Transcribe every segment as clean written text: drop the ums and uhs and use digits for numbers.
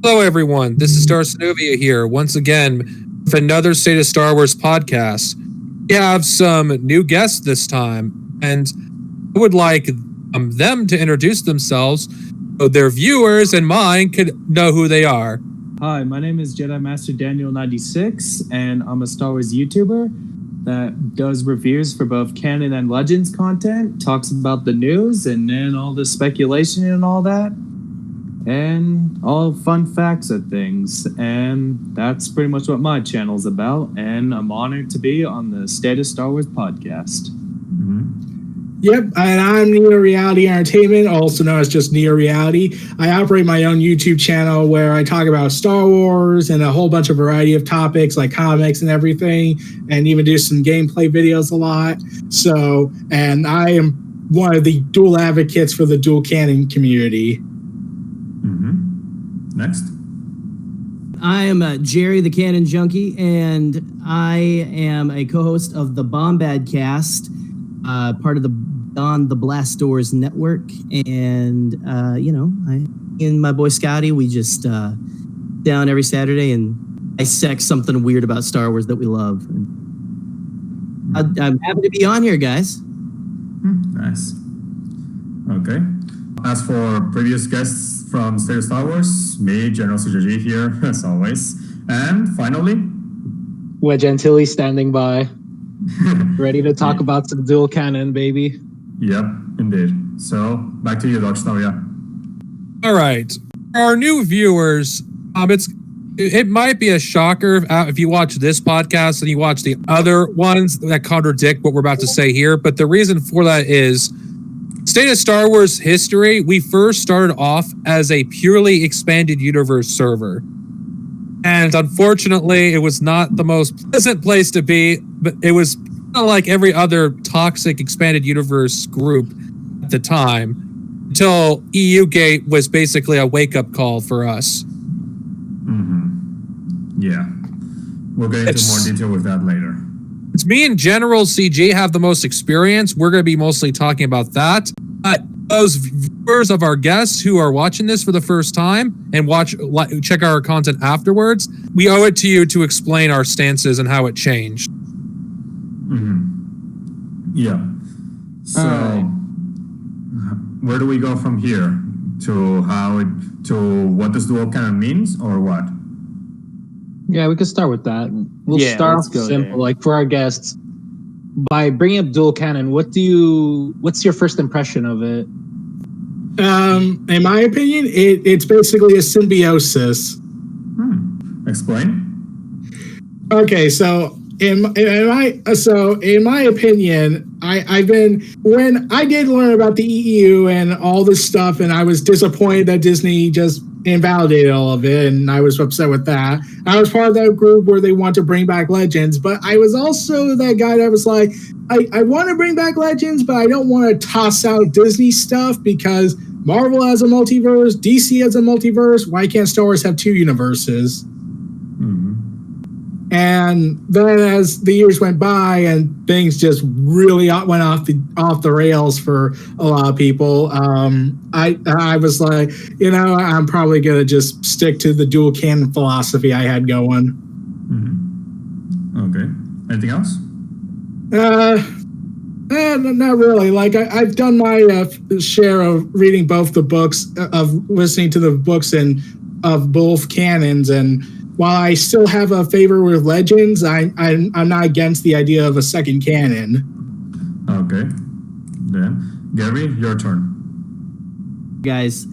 Hello, everyone. This is Darksnovia here, once again, with another State of Star Wars podcast. We have some new guests this time, and I would like them to introduce themselves so their viewers and mine could know who they are. Hi, my name is Jedi Master Daniel 96, and I'm a Star Wars YouTuber that does reviews for both canon and Legends content, talks about the news and then all the speculation and all that, and all fun facts of things. And that's pretty much what my channel's about, and I'm honored to be on the State of Star Wars podcast. Yep, and I'm Neo Reality Entertainment, also known as just Neo Reality. I operate my own YouTube channel where I talk about Star Wars and a whole bunch of variety of topics like comics and everything, and even do some gameplay videos a lot. So, and I am one of the dual advocates for the Dual Canon community. Next. I am Gerry, the Canon Junkie, and I am a co-host of the Bombad Cast, part of the On the Blast Doors network. And, I and my boy Scotty, we just down every Saturday and dissect something weird about Star Wars that we love. I'm happy to be on here, guys. Nice. Okay. As for previous guests from State of Star Wars, me, General CJG here, as always. And finally, Wedge Antilles standing by, ready to talk about some dual canon, baby. Yep, indeed. So, back to you, Darksnovia. All right. For our new viewers, it might be a shocker if you watch this podcast and you watch the other ones that contradict what we're about to say here. But the reason for that is State of Star Wars history. We first started off as a purely expanded universe server. And unfortunately, it was not the most pleasant place to be, but it was like every other toxic expanded universe group at the time, until EU Gate was basically a wake-up call for us. Yeah. We'll get into more detail with that later. It's me and General CG have the most experience. We're going to be mostly talking about that. But those viewers of our guests who are watching this for the first time and check our content afterwards, we owe it to you to explain our stances and how it changed. Yeah. So, where do we go from here? To what does dual canon means, or what? Yeah, we could start with that. We'll start off simple, there. like for our guests. By bringing up dual canon, what's your first impression of it? In my opinion, it's basically a symbiosis. Explain. Okay, so in my opinion, when I did learn about the EU and all this stuff, and I was disappointed that Disney just invalidated all of it, and I was upset with that. I was part of that group where they want to bring back Legends, but I was also that guy that was like, I want to bring back Legends, but I don't want to toss out Disney stuff because Marvel has a multiverse, DC has a multiverse. Why can't Star Wars have two universes? And then as the years went by and things just really went off the rails for a lot of people, I was like, I'm probably going to just stick to the dual canon philosophy I had going. Okay. Anything else? Not really. Like I've done my share of reading both the books, of listening to the books and of both canons, and while I still have a favor with Legends, I'm not against the idea of a second canon. Okay. Then, Gerry, your turn. Guys,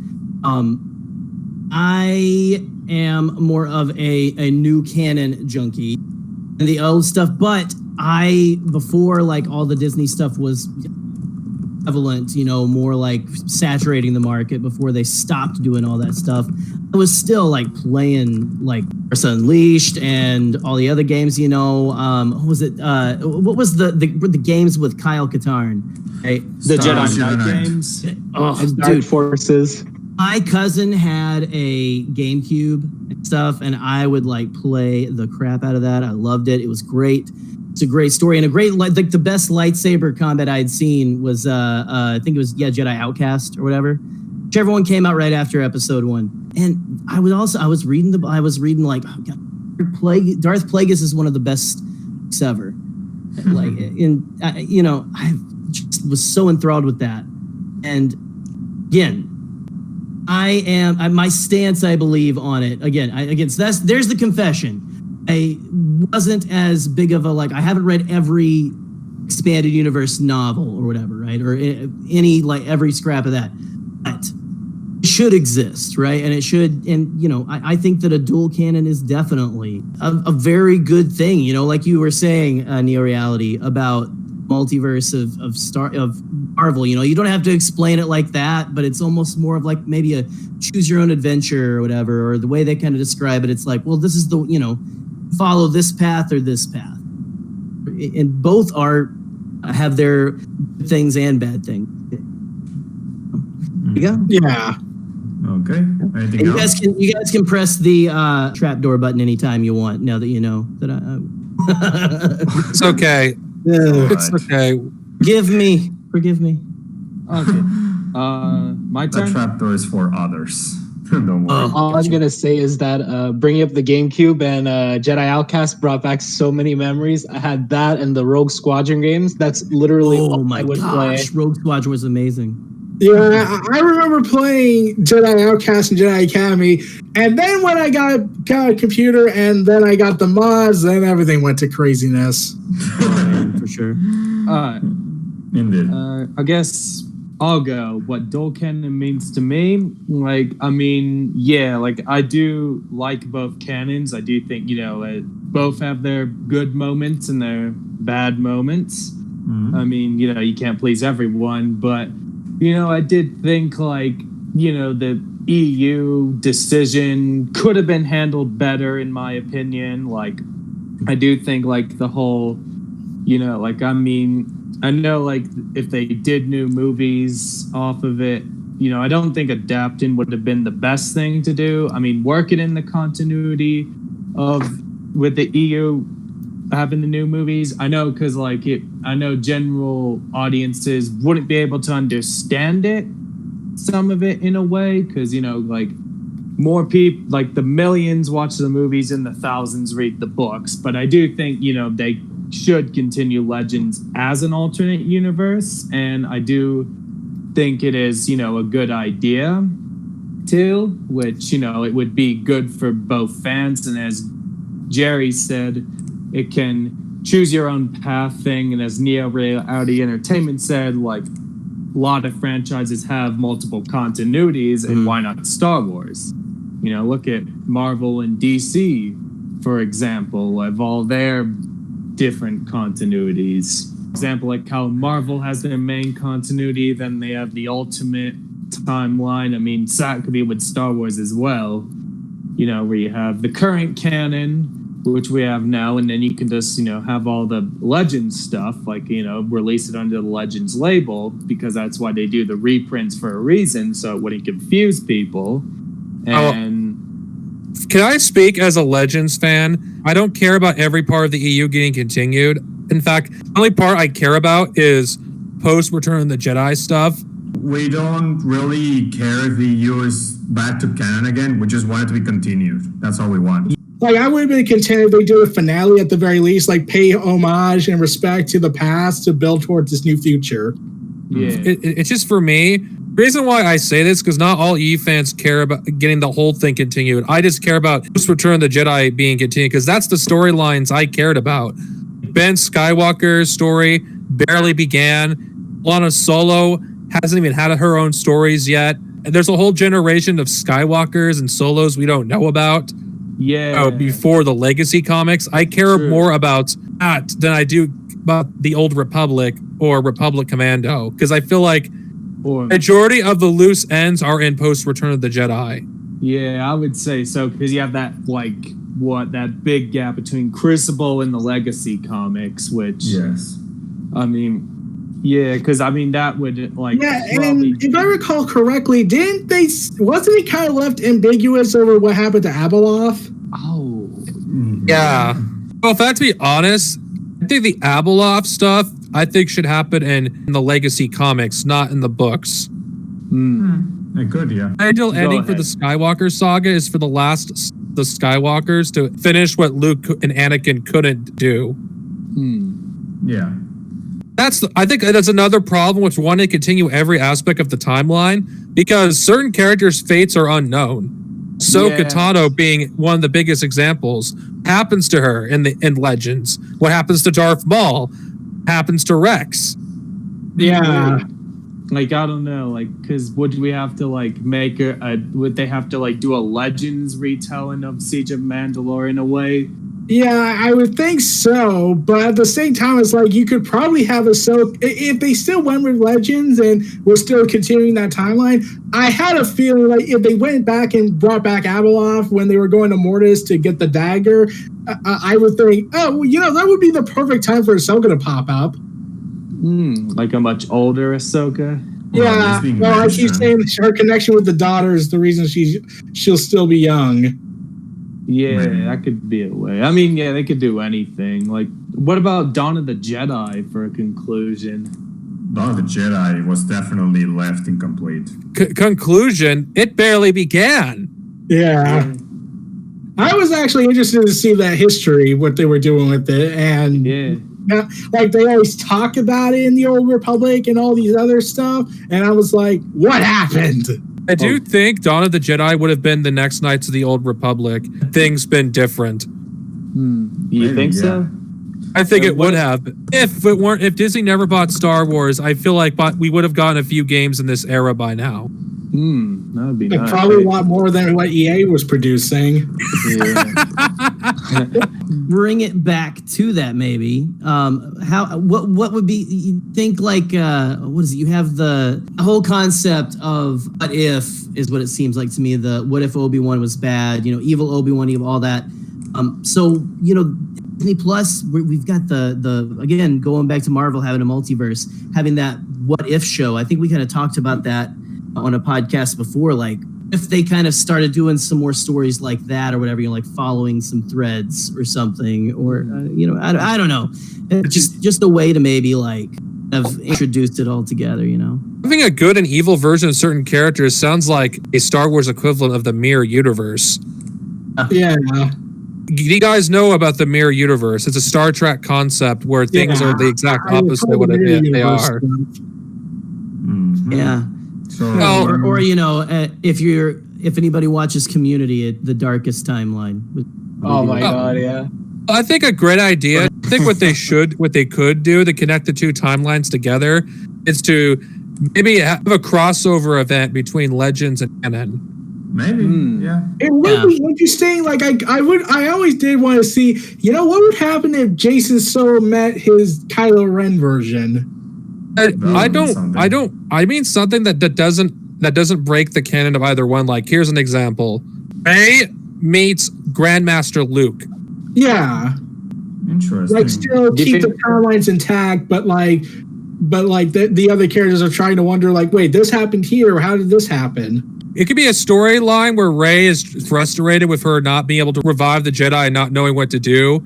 I am more of a new canon junkie than the old stuff, but before like all the Disney stuff was prevalent, more like saturating the market before they stopped doing all that stuff, I was still like playing like Force Unleashed and all the other games, what was it? What was the games with Kyle Katarn? Right? The Jedi Knight Knight games. Dark Forces. My cousin had a GameCube and stuff, and I would like play the crap out of that. I loved it. It was great. It's a great story and a great, like the best lightsaber combat I'd seen was, I think it was Jedi Outcast or whatever. Whichever one came out right after episode 1. And I was reading like Darth Plagueis is one of the best ever. Like, I just was so enthralled with that. And again, my stance, I believe, on it. So there's the confession. I wasn't as big of I haven't read every expanded universe novel or whatever, right? Or any every scrap of that. But it should exist, right? And it should, and I think that a dual canon is definitely a very good thing. Like you were saying, Neo Reality, about multiverse of Marvel. You don't have to explain it like that, but it's almost more of maybe a choose your own adventure or whatever, or the way they kind of describe it. It's well, this is the follow this path or this path, and both have their good things and bad things. There you go. Yeah. Okay. Anything else? You guys can press the trapdoor button anytime you want. Now that you know that It's okay. It's okay. Forgive me. Okay. My The turn. trapdoor is for others. Don't worry. All I'm gonna say is that bringing up the GameCube and Jedi Outcast brought back so many memories. I had that and the Rogue Squadron games. That's literally all I would play. Rogue Squadron was amazing. Yeah, I remember playing Jedi Outcast and Jedi Academy, and then when I got a computer and then I got the mods, then everything went to craziness. For sure. Indeed. I guess I'll go. What dual canon means to me, I do like both canons. I do think both have their good moments and their bad moments. Mm-hmm. You can't please everyone, but I did think the EU decision could have been handled better, in my opinion. I do think the whole, I know if they did new movies off of it, I don't think adapting would have been the best thing to do. Working in the continuity with the EU having the new movies, I know, because I know general audiences wouldn't be able to understand it, some of it, in a way, because more people, the millions watch the movies and the thousands read the books. But I do think they should continue Legends as an alternate universe, and I do think it is a good idea too, which it would be good for both fans, and as Gerry said, it can choose your own path thing. And as Neo Reality Entertainment said, a lot of franchises have multiple continuities, and why not Star Wars? Look at Marvel and DC, for example, of all their different continuities. For example, how Marvel has their main continuity, then they have the ultimate timeline. That could be with Star Wars as well, where you have the current canon, which we have now, and then you can just have all the Legends stuff, release it under the Legends label, because that's why they do the reprints, for a reason, so it wouldn't confuse people. And can I speak as a Legends fan? I don't care about every part of the EU getting continued. In fact, the only part I care about is post Return of the Jedi stuff. We don't really care if the EU is back to canon again. We just want it to be continued. That's all we want. I would have been content if they do a finale at the very least, pay homage and respect to the past to build towards this new future. yeah, It's just, for me, the reason why I say this, because not all EU fans care about getting the whole thing continued. I just care about Return of the Jedi being continued, because that's the storylines I cared about. Ben Skywalker's story barely began. Lana Solo hasn't even had her own stories yet. And there's a whole generation of Skywalkers and Solos we don't know about. Before the Legacy comics. I care more about that than I do about the Old Republic or Republic Commando, because I feel like majority of the loose ends are in post Return of the Jedi. Yeah, I would say so, because you have that that big gap between Crucible and the Legacy comics, which Yes. because that would And probably, if I recall correctly, wasn't it kind of left ambiguous over what happened to Abeloth? oh Yeah. Well, if I have to be honest, I think the Abeloth stuff should happen in the Legacy comics, not in the books. Good, yeah. The ideal Go ending for ahead. the Skywalker saga is for the Skywalkers to finish what Luke and Anakin couldn't do. Yeah. I think that's another problem with wanting to continue every aspect of the timeline, because certain characters' fates are unknown. Ahsoka Yeah. Tano being one of the biggest examples. Happens to her in Legends. What happens to Darth Maul happens to Rex. Yeah. Like, I don't know, like, because would we have to like make would they have to like do a Legends retelling of Siege of Mandalore in a way? Yeah, I would think so, but at the same time, it's like you could probably have Ahsoka if they still went with Legends and were still continuing that timeline. I had a feeling like if they went back and brought back Abeloth when they were going to Mortis to get the dagger, I would think, oh, well, that would be the perfect time for Ahsoka to pop up. Like a much older Ahsoka. Yeah, well, I keep saying her connection with the daughter is the reason she'll still be young. Yeah, Maybe. that could be a way. I mean, yeah, they could do anything. Like, what about Dawn of the Jedi for a conclusion? Dawn of the Jedi was definitely left incomplete. Conclusion, it barely began. Yeah. I was actually interested to see that history, what they were doing with it, and Yeah. like they always talk about it in the Old Republic and all these other stuff, and I was like, what happened? I do think Dawn of the Jedi would have been the next Knights of the Old Republic. Things been different. You Maybe, think so? I think it would have. If Disney never bought Star Wars, I feel like we would have gotten a few games in this era by now. That would be Like, nice. probably a lot more than what EA was producing. Yeah. Bring it back to that, maybe. What would be, you think, like, what is it? You have the whole concept of what if is what it seems like to me. The what if Obi-Wan was bad, evil Obi-Wan, evil, all that. So Disney Plus, we've got the again, going back to Marvel having a multiverse, having that what if show. I think we kind of talked about that on a podcast before, like if they kind of started doing some more stories like that or whatever, like following some threads or something, or I don't know, just a way to maybe like have introduced it all together. Having a good and evil version of certain characters sounds like a Star Wars equivalent of the Mirror Universe. Yeah. Do you guys know about the Mirror Universe? It's a Star Trek concept where things are the exact opposite of what they are. Yeah. So, Or if anybody watches Community, the darkest timeline. Oh my god, yeah. I think a great idea. I think what they could do to connect the two timelines together is to maybe have a crossover event between Legends and Canon. maybe, yeah. It would be interesting. Like I always did want to see, what would happen if Jason Solo met his Kylo Ren version? I mean something that doesn't break the canon of either one. Like, here's an example. Rey meets Grandmaster Luke. Yeah. Interesting. Like, still keep the timelines intact, but the other characters are trying to wonder, like, wait, this happened here. How did this happen? It could be a storyline where Rey is frustrated with her not being able to revive the Jedi and not knowing what to do.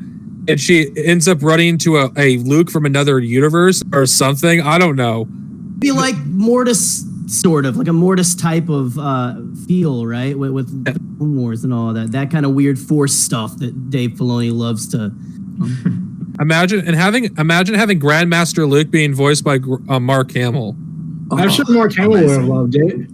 And she ends up running into a Luke from another universe or something. I don't know. Be like Mortis, sort of like a Mortis type of feel, right? With Clone Wars and all that. That kind of weird Force stuff that Dave Filoni loves to. Imagine having Grandmaster Luke being voiced by Mark Hamill. I'm sure Mark Hamill would have loved it.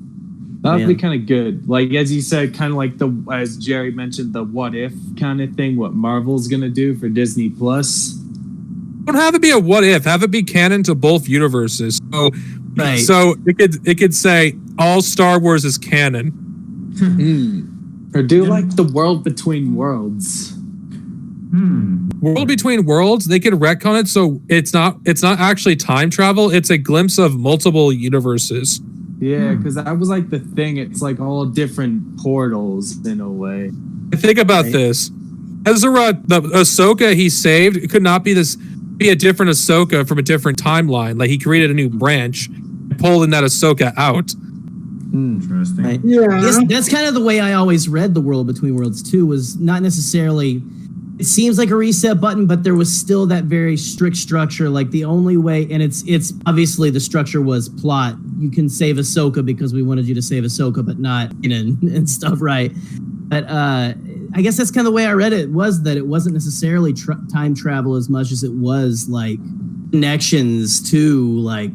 That would be kind of good. Like, as you said, kind of like as Gerry mentioned, the what if kind of thing, what Marvel's going to do for Disney Plus. Don't have it be a what if, have it be canon to both universes. So, Right. So it could say all Star Wars is canon. Or do like the world between worlds. World Between Worlds, they could retcon it so it's not actually time travel, it's a glimpse of multiple universes. Yeah, because that was like the thing. It's like all different portals in a way. Think about this. Ezra, the Ahsoka he saved, it could not be a different Ahsoka from a different timeline. Like, he created a new branch, pulling that Ahsoka out. Interesting. Right. Yeah. That's kind of the way I always read the World Between Worlds too. Was not necessarily it seems like a reset button, but there was still that very strict structure. Like the only way, and it's obviously the structure was plot. You can save Ahsoka because we wanted you to save Ahsoka, but not and stuff, right? But I guess that's kind of the way I read it, was that it wasn't necessarily time travel as much as it was like connections to like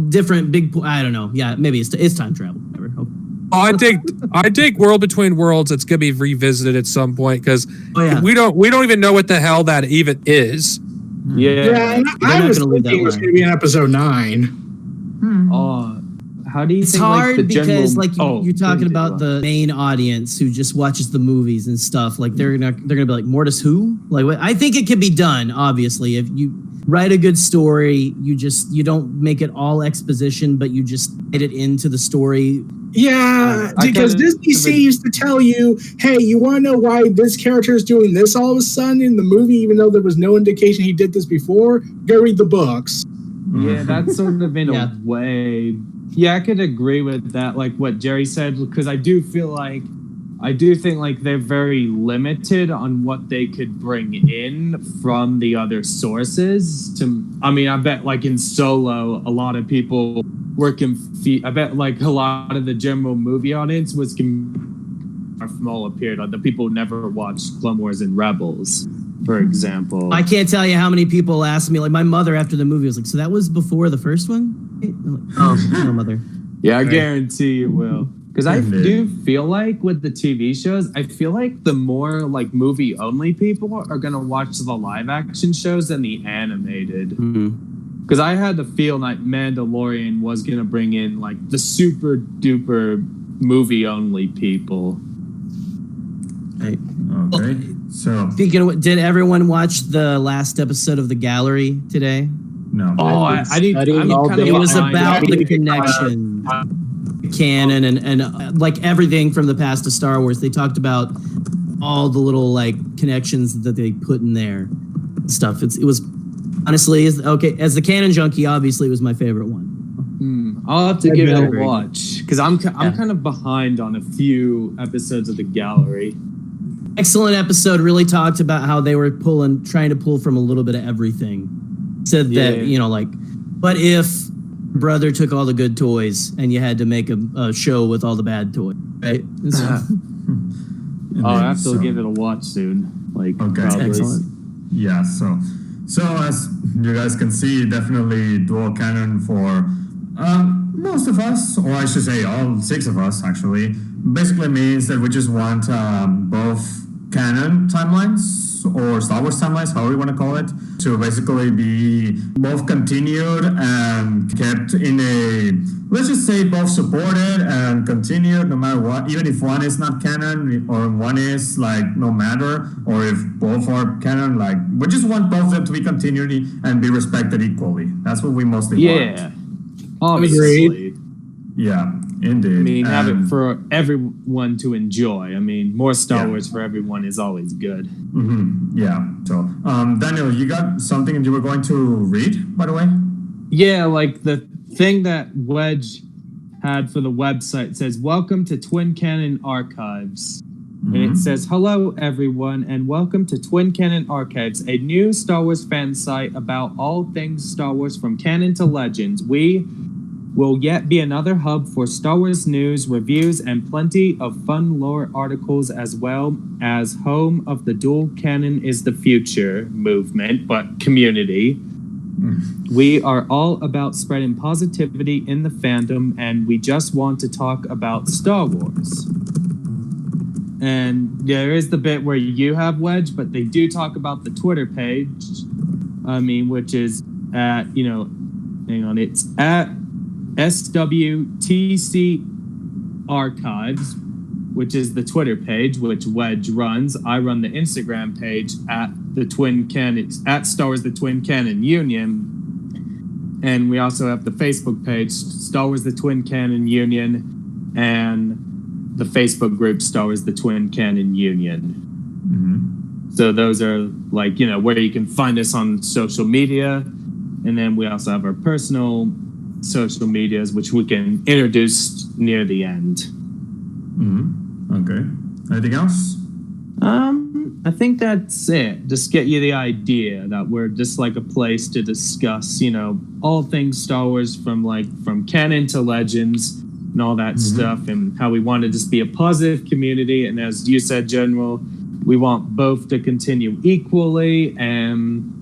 different big. I don't know. Yeah, maybe it's time travel. Whatever. I think World Between Worlds. It's gonna be revisited at some point because we don't even know what the hell that even is. Yeah. And I was thinking it was gonna be in episode 9. How do you? It's think, hard like, the because general, you're talking about the main audience who just watches the movies and stuff. Like they're gonna be like, Mortis who? Like I think it can be done. Obviously, if you write a good story, you don't make it all exposition, but you just get it into the story. Yeah, because Disney seems to tell you, hey, you want to know why this character is doing this all of a sudden in the movie, even though there was no indication he did this before? Go read the books. Yeah, that's sort of in a way. Yeah, I could agree with that, like what Gerry said, because I do think like they're very limited on what they could bring in from the other sources. I bet like in Solo, a lot of people were confused. I bet like a lot of the general movie audience was from all appeared, like the people who never watched Clone Wars and Rebels, for example. I can't tell you how many people asked me, like my mother after the movie was like, so that was before the first one? I'm like, oh, no, mother. Yeah, I guarantee you will. Because I do feel like with the TV shows, I feel like the more like movie only people are going to watch the live action shows than the animated. Because I had the feel like Mandalorian was going to bring in like the super duper movie only people. Right. Okay. So speaking of, did everyone watch the last episode of The Gallery today? No. It was about the connection, canon, and like everything from the past to Star Wars. They talked about all the little like connections that they put in there, stuff. It was honestly as the canon junkie. Obviously, it was my favorite one. I'll have to give it a watch because I'm kind of behind on a few episodes of The Gallery. Excellent episode. Really talked about how they were trying to pull from a little bit of everything. Said that, like, what if brother took all the good toys and you had to make a show with all the bad toys, right? I'll have to give it a watch soon. Like, probably. Excellent. Yeah, so as you guys can see, definitely dual canon for most of us, or I should say all 6 of us actually, basically means that we just want both canon timelines or Star Wars timelines, however you want to call it, to basically be both continued and kept in a, let's just say, both supported and continued no matter what, even if one is not canon or one is like no matter, or if both are canon, like we just want both of them to be continued and be respected equally. That's what we mostly want. Yeah, obviously. Yeah, indeed. I mean, have it for everyone to enjoy. I mean, more Star Wars for everyone is always good. Yeah. So, Daniel, you got something you were going to read, by the way? Yeah, like the thing that Wedge had for the website says, "Welcome to Twin Canon Archives." And it says, "Hello, everyone, and welcome to Twin Canon Archives, a new Star Wars fan site about all things Star Wars from canon to legends. We will yet be another hub for Star Wars news, reviews, and plenty of fun lore articles, as well as home of the Dual Canon is the Future movement, but community. We are all about spreading positivity in the fandom, and we just want to talk about Star Wars." And there is the bit where you have Wedge, but they do talk about the Twitter page, which is at, it's at SWTC Archives, which is the Twitter page, which Wedge runs. I run the Instagram page at the Twin Canon, at Star Wars: The Twin Canon Union, and we also have the Facebook page, Star Wars: The Twin Canon Union, and the Facebook group Star Wars: The Twin Canon Union. So those are like, where you can find us on social media, and then we also have our personal social medias, which we can introduce near the end. Okay. Anything else? I think that's it. Just get you the idea that we're just like a place to discuss, all things Star Wars from canon to Legends and all that stuff, and how we want to just be a positive community. And as you said, General, we want both to continue equally and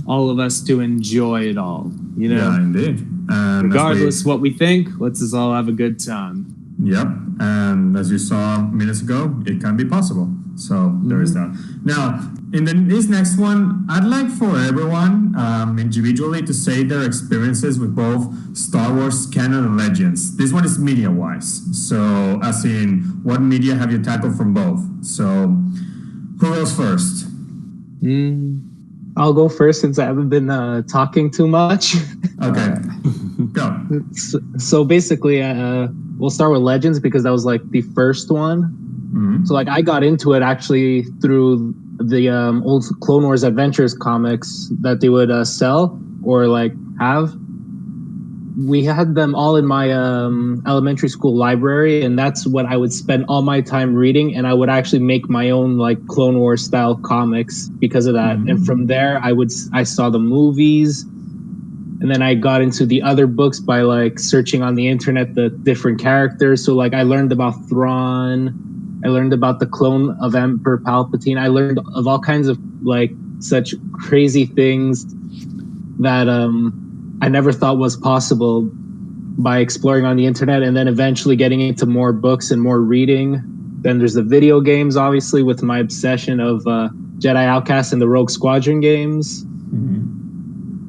all of us to enjoy it all. Yeah, indeed. Regardless what we think, let's just all have a good time. Yep, and as you saw minutes ago, it can be possible. So there is that. Now, in this next one, I'd like for everyone individually to say their experiences with both Star Wars Canon and Legends. This one is media-wise. So, as in, what media have you tackled from both? So, who goes first? I'll go first since I haven't been talking too much. Okay, go. So basically, we'll start with Legends because that was like the first one. So like I got into it actually through the old Clone Wars Adventures comics that they would sell or like have. We had them all in my elementary school library, and that's what I would spend all my time reading. And I would actually make my own like Clone Wars style comics because of that. And from there, I saw the movies, and then I got into the other books by like searching on the internet the different characters. So like I learned about Thrawn, I learned about the clone of Emperor Palpatine. I learned of all kinds of like such crazy things that I never thought was possible by exploring on the internet, and then eventually getting into more books and more reading. Then there's the video games, obviously, with my obsession of Jedi Outcast and the Rogue Squadron games.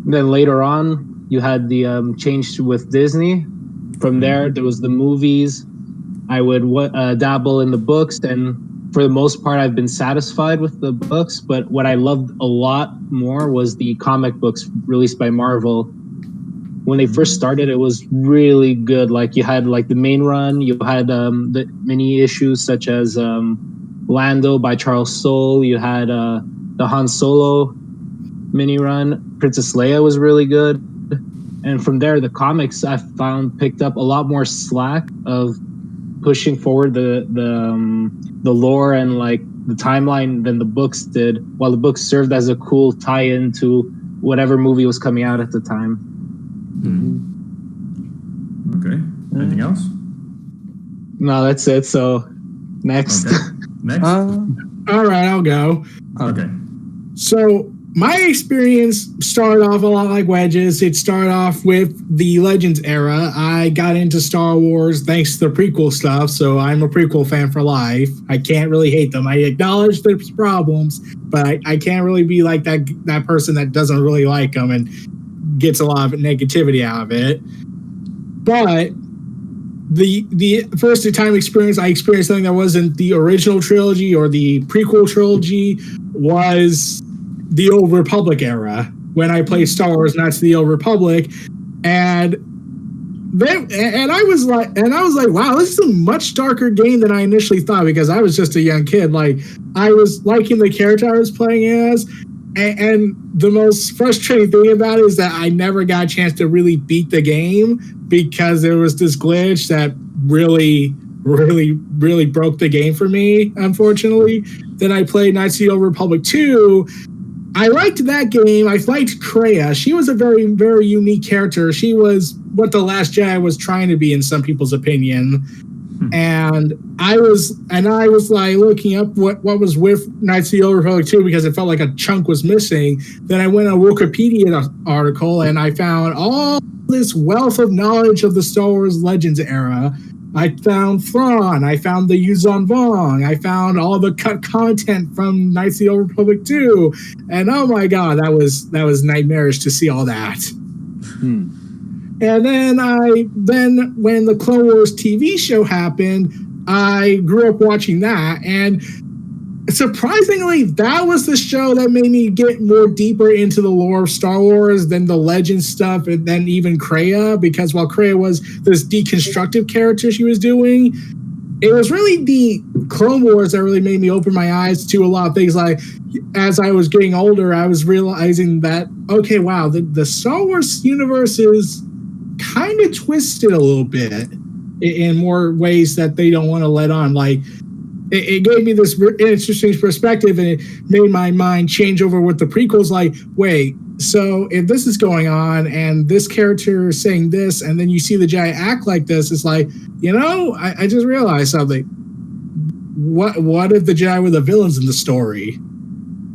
Then later on, you had the change with Disney. From there was the movies. I would dabble in the books, and for the most part, I've been satisfied with the books. But what I loved a lot more was the comic books released by Marvel. When they first started, it was really good. Like you had like the main run, you had the mini issues such as Lando by Charles Soule. You had the Han Solo mini run. Princess Leia was really good. And from there, the comics I found picked up a lot more slack of pushing forward the lore and like the timeline than the books did, while the books served as a cool tie-in to whatever movie was coming out at the time. Okay. Anything else? No, that's it. So next. Okay. Next. All right, I'll go. Okay. So my experience started off a lot like Wedges. It started off with the Legends era. I got into Star Wars thanks to the prequel stuff, so I'm a prequel fan for life. I can't really hate them. I acknowledge there's problems, but I can't really be like that person that doesn't really like them and gets a lot of negativity out of it. But the first time experience I experienced something that wasn't the original trilogy or the prequel trilogy was the Old Republic era, when I played Star Wars Knights of the Old Republic, and I was like, wow, this is a much darker game than I initially thought, because I was just a young kid. Like, I was liking the character I was playing as, and the most frustrating thing about it is that I never got a chance to really beat the game because there was this glitch that really broke the game for me, unfortunately. Then I played Knights of the Old Republic 2. I liked that game. I liked Kreia. She was a very, very unique character. She was what The Last Jedi was trying to be in some people's opinion. And I was like looking up what was with Knights of the Old Republic 2 because it felt like a chunk was missing. Then I went on a Wikipedia article and I found all this wealth of knowledge of the Star Wars Legends era. I found Thrawn. I found the Yuzon Vong. I found all the cut content from Knights of the Old Republic 2. And oh my god, that was nightmarish to see all that. And then when the Clone Wars TV show happened, I grew up watching that, and surprisingly, that was the show that made me get more deeper into the lore of Star Wars than the Legends stuff, and then even Kreia, because while Kreia was this deconstructive character she was doing, it was really the Clone Wars that really made me open my eyes to a lot of things. Like, as I was getting older, I was realizing that, okay, wow, the Star Wars universe is kind of twisted a little bit in more ways that they don't want to let on. Like, it gave me this interesting perspective, and it made my mind change over with the prequels. Like, wait, so if this is going on and this character is saying this, and then you see the Jedi act like this, it's like, I just realized something. What if the Jedi were the villains in the story?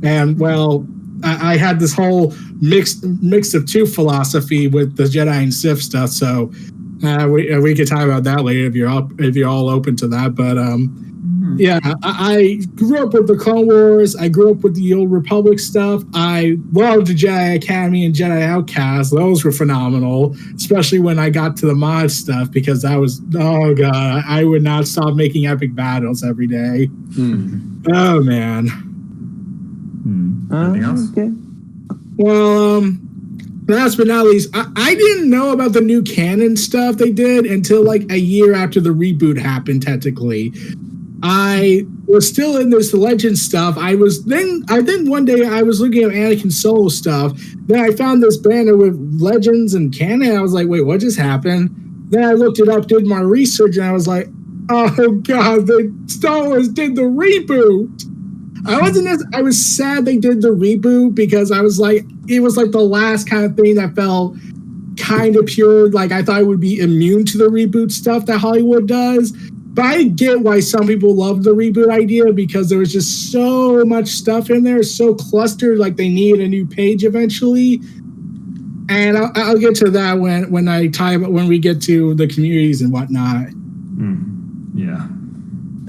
And well, I had this whole mix of two philosophy with the Jedi and Sith stuff. So we could talk about that later if you're all open to that. But yeah, I grew up with the Clone Wars. I grew up with the Old Republic stuff. I loved the Jedi Academy and Jedi Outcast. Those were phenomenal, especially when I got to the mod stuff, because that was, oh god, I would not stop making epic battles every day. Oh man. Anything else? Okay. Well, last but not least, I didn't know about the new canon stuff they did until like a year after the reboot happened, technically. I was still in this Legends stuff. I think one day I was looking at Anakin Solo stuff. Then I found this banner with Legends and Canon. I was like, wait, what just happened? Then I looked it up, did my research, and I was like, oh god, the Star Wars did the reboot. I was sad they did the reboot, because I was like, it was like the last kind of thing that felt kind of pure. Like, I thought it would be immune to the reboot stuff that Hollywood does. But I get why some people love the reboot idea, because there was just so much stuff in there, so clustered, like they needed a new page eventually. And I'll get to that when we get to the communities and whatnot. Yeah.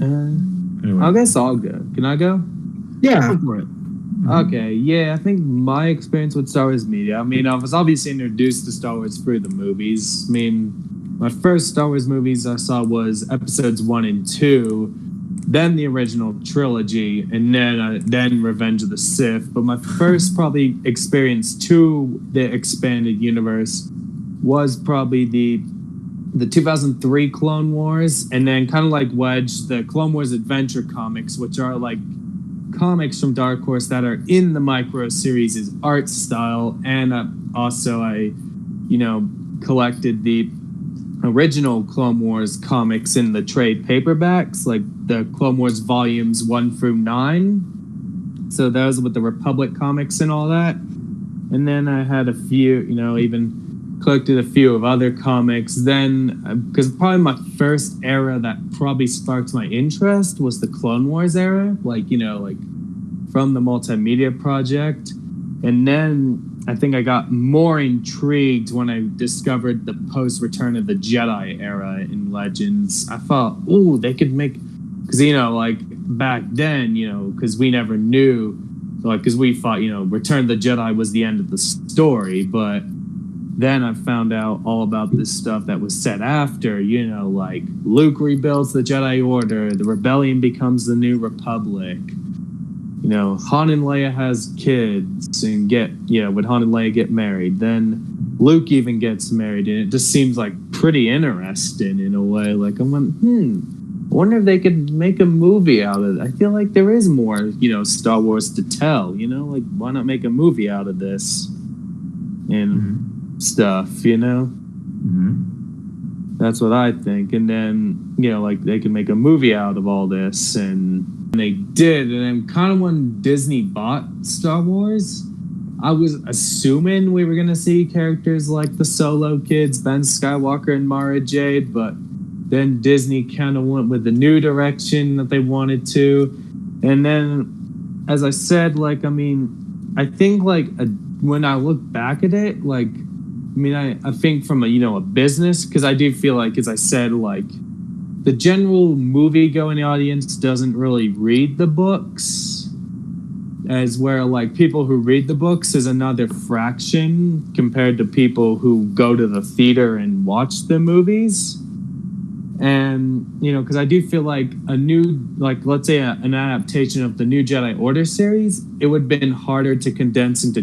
Anyway. I guess I'll go. Can I go? Yeah. Okay, yeah, I think my experience with Star Wars media, I mean, I was obviously introduced to Star Wars through the movies. I mean, my first Star Wars movies I saw was episodes 1 and 2, then the original trilogy, and then Revenge of the Sith. But my first probably experience to the expanded universe was probably the 2003 Clone Wars, and then kind of like Wedge, the Clone Wars Adventure comics, which are like comics from Dark Horse that are in the Micro Series' art style. And also I collected the original Clone Wars comics in the trade paperbacks, like the Clone Wars volumes 1 through 9. So those with the Republic comics and all that. And then I had a few, even collected a few of other comics. Then, because probably my first era that probably sparked my interest was the Clone Wars era, like from the Multimedia Project. And then I think I got more intrigued when I discovered the post-Return of the Jedi era in Legends. I thought, ooh, they could make, because like back then, because we never knew, because we thought, Return of the Jedi was the end of the story. But then I found out all about this stuff that was set after, like Luke rebuilds the Jedi Order, the Rebellion becomes the New Republic. Han and Leia has kids and when Han and Leia get married, then Luke even gets married, and it just seems like pretty interesting in a way. Like I went, I wonder if they could make a movie out of it. I feel like there is more, Star Wars to tell, like why not make a movie out of this and stuff, That's what I think. And then, like they could make a movie out of all this, and they did. And then kind of when Disney bought Star Wars, I was assuming we were going to see characters like the Solo kids, Ben Skywalker and Mara Jade, but then Disney kind of went with the new direction that they wanted to. And then, as I said, I think when I look back at it, I think from a business, because I do feel like, as I said, the general movie-going audience doesn't really read the books, as where people who read the books is another fraction compared to people who go to the theater and watch the movies. And because I do feel like a new, let's say an adaptation of the New Jedi Order series, it would have been harder to condense into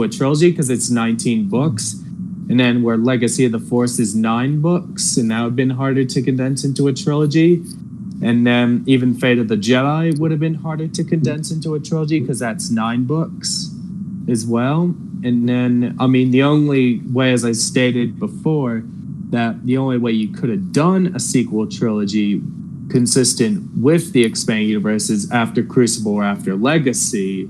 a trilogy, because it's 19 books. And then where Legacy of the Force is 9 books, and that would have been harder to condense into a trilogy. And then even Fate of the Jedi would have been harder to condense into a trilogy, because that's 9 books as well. And then, the only way, as I stated before, that the only way you could have done a sequel trilogy consistent with the expanded universes after Crucible or after Legacy,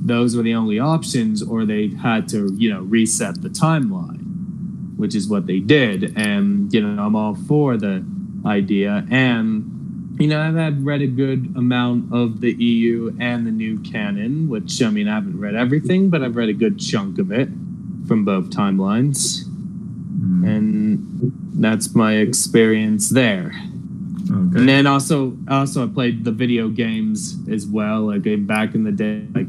those were the only options, or they had to, reset the timeline, which is what they did. And, I'm all for the idea. And, I've read a good amount of the EU and the new canon, which, I haven't read everything, but I've read a good chunk of it from both timelines. And that's my experience there. Okay. And then also I played the video games as well, like back in the day, like,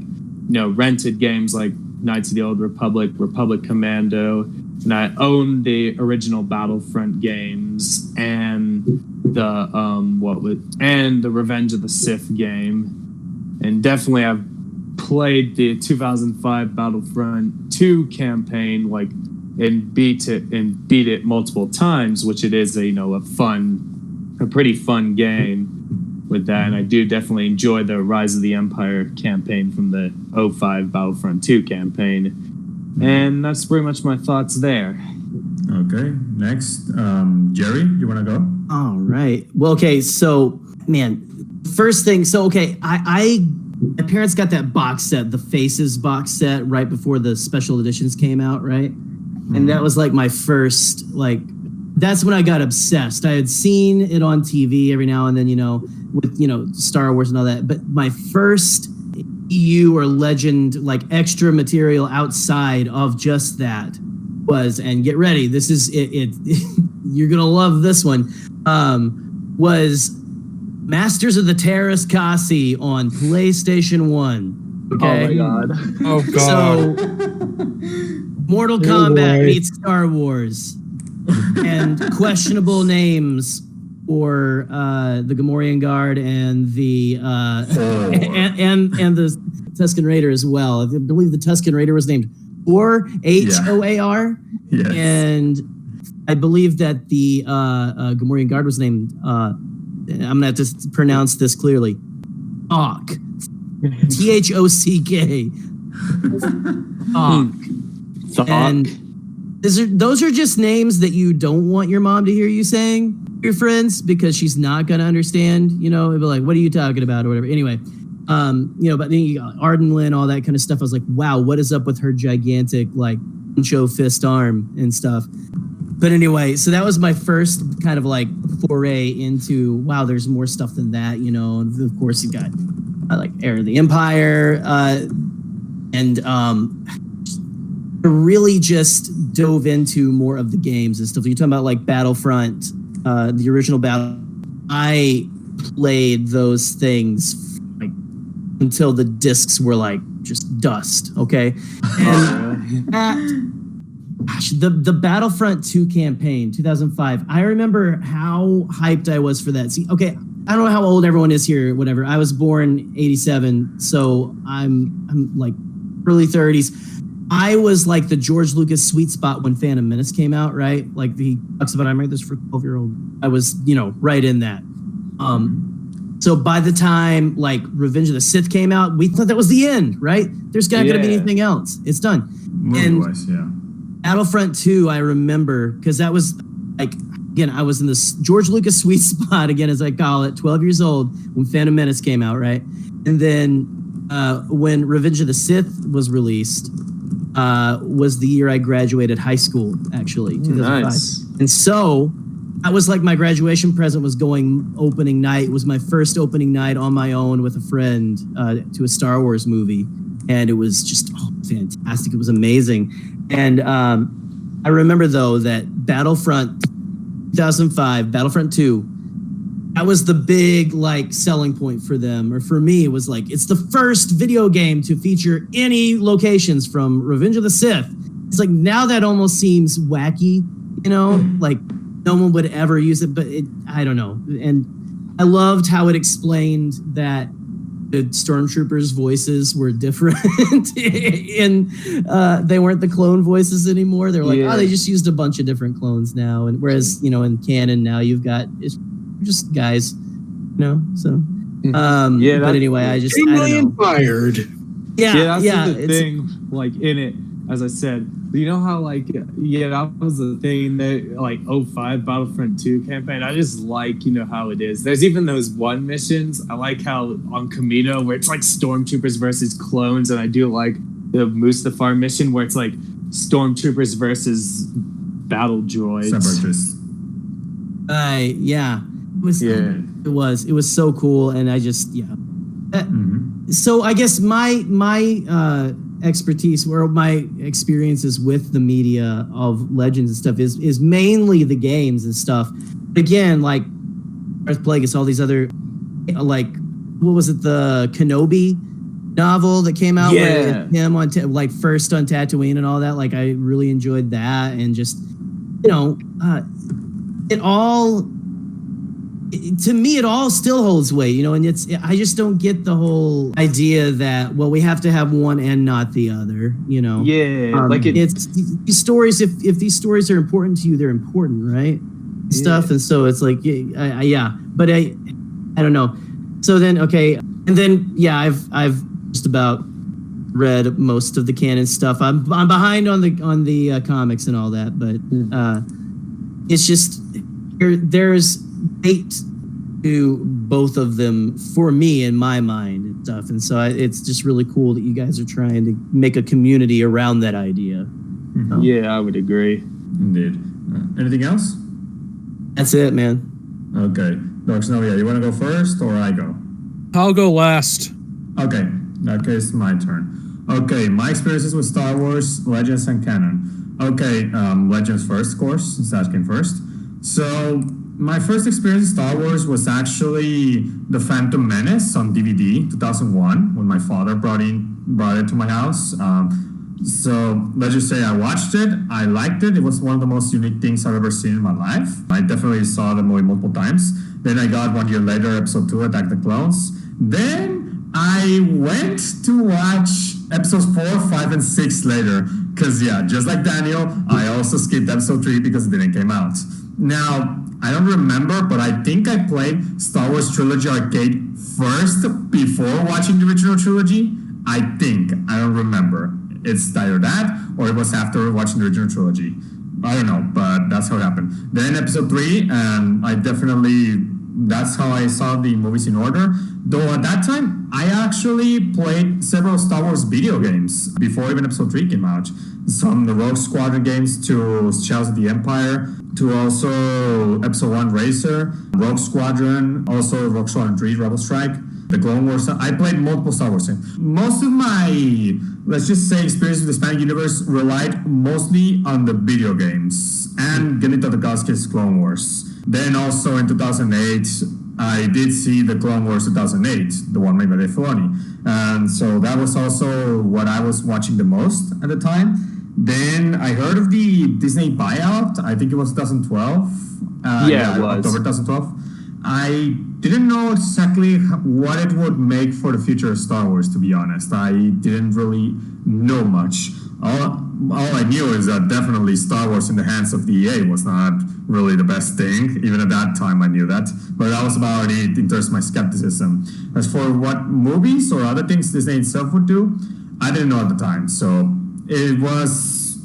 rented games like Knights of the Old Republic, Republic Commando, and I owned the original Battlefront games and the the Revenge of the Sith game, and definitely I've played the 2005 Battlefront 2 campaign and beat it multiple times, which it is a pretty fun game with that. And I do definitely enjoy the Rise of the Empire campaign from the 05 Battlefront 2 campaign. And that's pretty much my thoughts there. Okay, next, Gerry, you want to go? All right. Well, okay, so, man, first thing, my parents got that box set, the Faces box set, right before the special editions came out, right? And that was my first, that's when I got obsessed. I had seen it on TV every now and then, with, Star Wars and all that. But my first EU or Legend, extra material outside of just that was, and get ready, this is it you're going to love this one, was Masters of the Terras Kasi on PlayStation 1. Okay? Oh, my God. Oh, God. So, Mortal Kombat meets Star Wars. And questionable names for the Gamorrean Guard and the and the Tusken Raider as well. I believe the Tusken Raider was named Hoar. Yes. And I believe that the Gamorrean Guard was named I'm gonna have to pronounce this clearly. Thok. Thock. Thok. And those are just names that you don't want your mom to hear you saying to your friends, because she's not going to understand, it'll be like, what are you talking about, or whatever. Anyway, but then you got Ardenlin, all that kind of stuff. I was like, wow, what is up with her gigantic, show fist arm and stuff. But anyway, so that was my first kind of foray into, wow, there's more stuff than that, and of course you've got Heir of the Empire, and really just dove into more of the games and stuff. You're talking about Battlefront, the original Battle. I played those things until the discs were just dust. Okay, and the Battlefront 2 campaign, 2005. I remember how hyped I was for that. See, okay, I don't know how old everyone is here. Whatever. I was born 87, so I'm early 30s. I was the George Lucas sweet spot when Phantom Menace came out, right? He talks about, I made this for 12-year-old. I was, right in that. So by the time Revenge of the Sith came out, we thought that was the end, right? There's not going to be anything else. It's done. Movie-wise, yeah. Battlefront 2, I remember, because that was again, I was in this George Lucas sweet spot, again, as I call it, 12 years old when Phantom Menace came out, right? And then when Revenge of the Sith was released, was the year I graduated high school, actually, 2005. Nice. And so that was my graduation present, was going opening night. It was my first opening night on my own with a friend to a Star Wars movie. And it was just fantastic. It was amazing. And I remember, though, that Battlefront 2005, Battlefront 2, that was the big selling point for them, or for me. It was it's the first video game to feature any locations from Revenge of the Sith. It's now that almost seems wacky, no one would ever use it, but I don't know. And I loved how it explained that the stormtroopers' voices were different and they weren't the clone voices anymore. They're oh, they just used a bunch of different clones now. And whereas, in canon now you've got just guys, so but anyway, I just 2 million fired. That's the thing in it. as I said, you know how like that was the thing that like 05 Battlefront 2 campaign. I just like how it is. There's even those one missions. I like how on Camino where it's like stormtroopers versus clones, and I do like the Mustafar mission where it's like stormtroopers versus battle droids. Separatists. Yeah. It was so cool, and I just So I guess my expertise or my experiences with the media of Legends and stuff is mainly the games and stuff. Again, like Earth Plagueis, all these other like what was it, the Kenobi novel that came out with him on first on Tatooine and all that. Like I really enjoyed that, and just to me, it all still holds weight, and I just don't get the whole idea that, well, we have to have one and not the other, it's these stories. If these stories are important to you, they're important, right? Stuff. And so it's like, but I don't know. So then, okay. And then, I've just about read most of the canon stuff. I'm behind on the comics and all that, but it's just there's weight to both of them for me in my mind and stuff, and so it's just really cool that you guys are trying to make a community around that idea. Yeah, I would agree. Indeed. Anything else? That's it, man. Okay, Darksnovia, you want to go first or I go? I'll go last. Okay, in that case, my turn. Okay, my experiences with Star Wars, Legends and Canon. Okay, Legends first, of course, since that came first. So my first experience in Star Wars was actually The Phantom Menace on DVD, 2001, when my father brought it to my house. So let's just say I watched it. I liked it. It was one of the most unique things I've ever seen in my life. I definitely saw the movie multiple times. Then I got 1 year later, episode 2, Attack the Clones. Then I went to watch episodes 4, 5, and 6 later. Because, just like Daniel, I also skipped episode 3 because it didn't come out. Now, I don't remember, but I think I played Star Wars Trilogy Arcade first before watching the original trilogy. I think. I don't remember. It's either that or it was after watching the original trilogy. I don't know, but that's how it happened. Then episode 3, and that's how I saw the movies in order. Though at that time, I actually played several Star Wars video games before even episode 3 came out. Some of the Rogue Squadron games to Shadows of the Empire, to also episode 1 Racer, Rogue Squadron, also Rogue Squadron 3 Rebel Strike, the Clone Wars. I played multiple Star Wars games. Most of my, let's just say, experience with the Hispanic universe relied mostly on the video games and Genito Tartakovsky's Clone Wars. Then also in 2008, I did see the Clone Wars 2008, the one made by Dave Filoni. And so that was also what I was watching the most at the time. Then I heard of the Disney buyout. I think it was 2012. It was. October 2012. I didn't know exactly what it would make for the future of Star Wars, to be honest. I didn't really know much. All I knew is that definitely Star Wars in the hands of the EA was not really the best thing. Even at that time, I knew that. But that was about it in terms of my skepticism. As for what movies or other things Disney itself would do, I didn't know at the time. So it was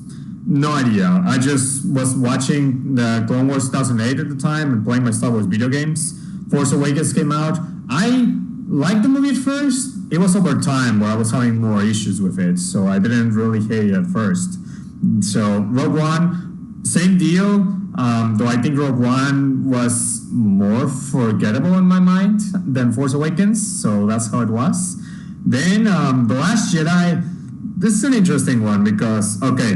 no idea. I just was watching the Clone Wars 2008 at the time and playing my Star Wars video games. Force Awakens came out. I liked the movie at first. It was over time where I was having more issues with it, so I didn't really hate it at first. So Rogue One, same deal, though I think Rogue One was more forgettable in my mind than Force Awakens, so that's how it was. Then The Last Jedi, this is an interesting one because, okay,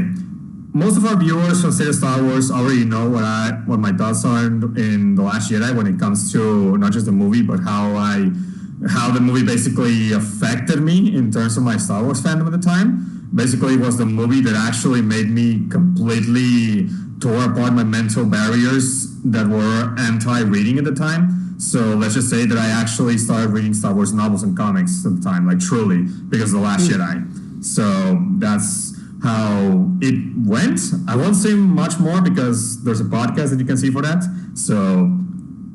most of our viewers from State of Star Wars already know what my thoughts are in The Last Jedi when it comes to not just the movie, but how the movie basically affected me in terms of my Star Wars fandom at the time. Basically, it was the movie that actually made me completely tore apart my mental barriers that were anti-reading at the time. So let's just say that I actually started reading Star Wars novels and comics at the time, like truly, because of The Last Jedi. So that's how it went. I won't say much more because there's a podcast that you can see for that. So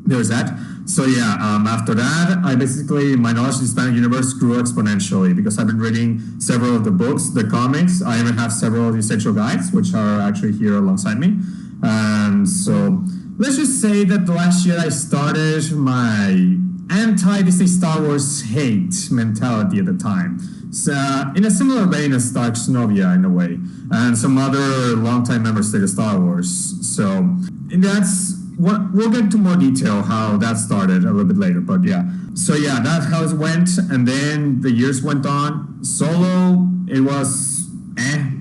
there's that. So yeah, after that, my knowledge of the Hispanic universe grew exponentially because I've been reading several of the books, the comics. I even have several of the essential guides, which are actually here alongside me. And so let's just say that the last year I started my anti-Disney Star Wars hate mentality at the time. So, in a similar vein as Darksnovia in a way, and some other longtime members of Star Wars. So that's what we'll get into more detail how that started a little bit later. But yeah, so yeah, that's how it went, and then the years went on. Solo, it was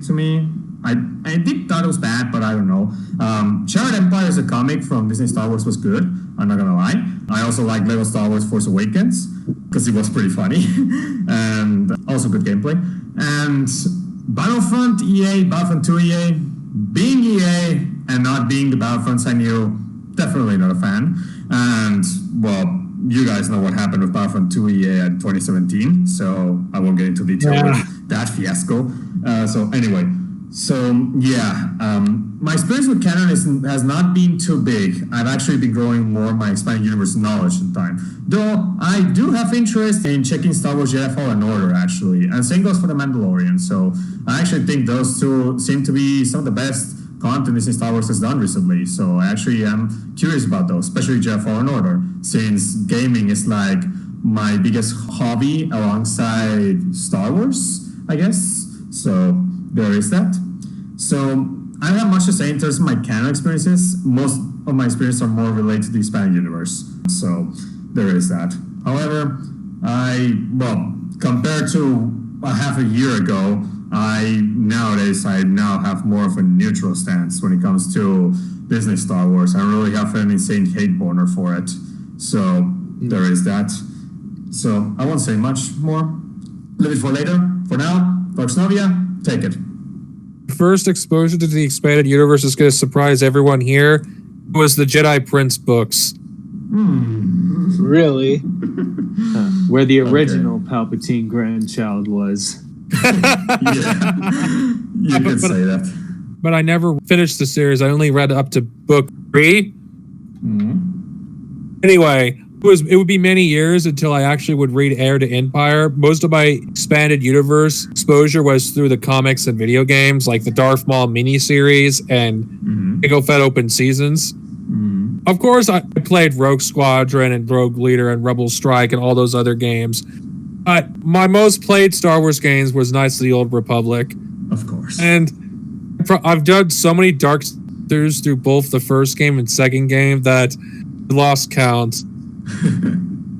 to me. I did thought it was bad, but I don't know. Shattered Empire as a comic from Disney Star Wars was good. I'm not gonna lie. I also like Lego Star Wars Force Awakens because it was pretty funny and also good gameplay. And Battlefront 2 EA, being EA and not being the Battlefronts I knew, definitely not a fan. And well, you guys know what happened with Battlefront 2 EA in 2017, so I won't get into detail with that fiasco. So anyway. So yeah, my experience with canon has not been too big. I've actually been growing more my Hispanic universe knowledge in time. Though I do have interest in checking Star Wars Jedi Fallen Order actually, and same goes for The Mandalorian. So I actually think those two seem to be some of the best content Disney Star Wars has done recently. So I actually am curious about those, especially Jedi Fallen Order, since gaming is like my biggest hobby alongside Star Wars, I guess. So there is that. So I don't have much to say in terms of my canon experiences. Most of my experiences are more related to the Hispanic universe. So there is that. However, compared to a half a year ago, I now have more of a neutral stance when it comes to Disney Star Wars. I don't really have an insane hate boner for it. So there is that. So I won't say much more. Leave it for later. For now, Darksnovia, take it. First exposure to the expanded universe is going to surprise everyone here. Was the Jedi Prince books. Really? Where the original Palpatine grandchild was. Yeah, you could say that. But I never finished the series. I only read up to book 3. Anyway, it would be many years until I actually would read Heir to Empire. Most of my expanded universe exposure was through the comics and video games, like the Darth Maul miniseries and Boba Fett open seasons. Of course, I played Rogue Squadron and Rogue Leader and Rebel Strike and all those other games. But my most played Star Wars games was Knights of the Old Republic. Of course. And I've done so many dark through both the first game and second game that I lost count.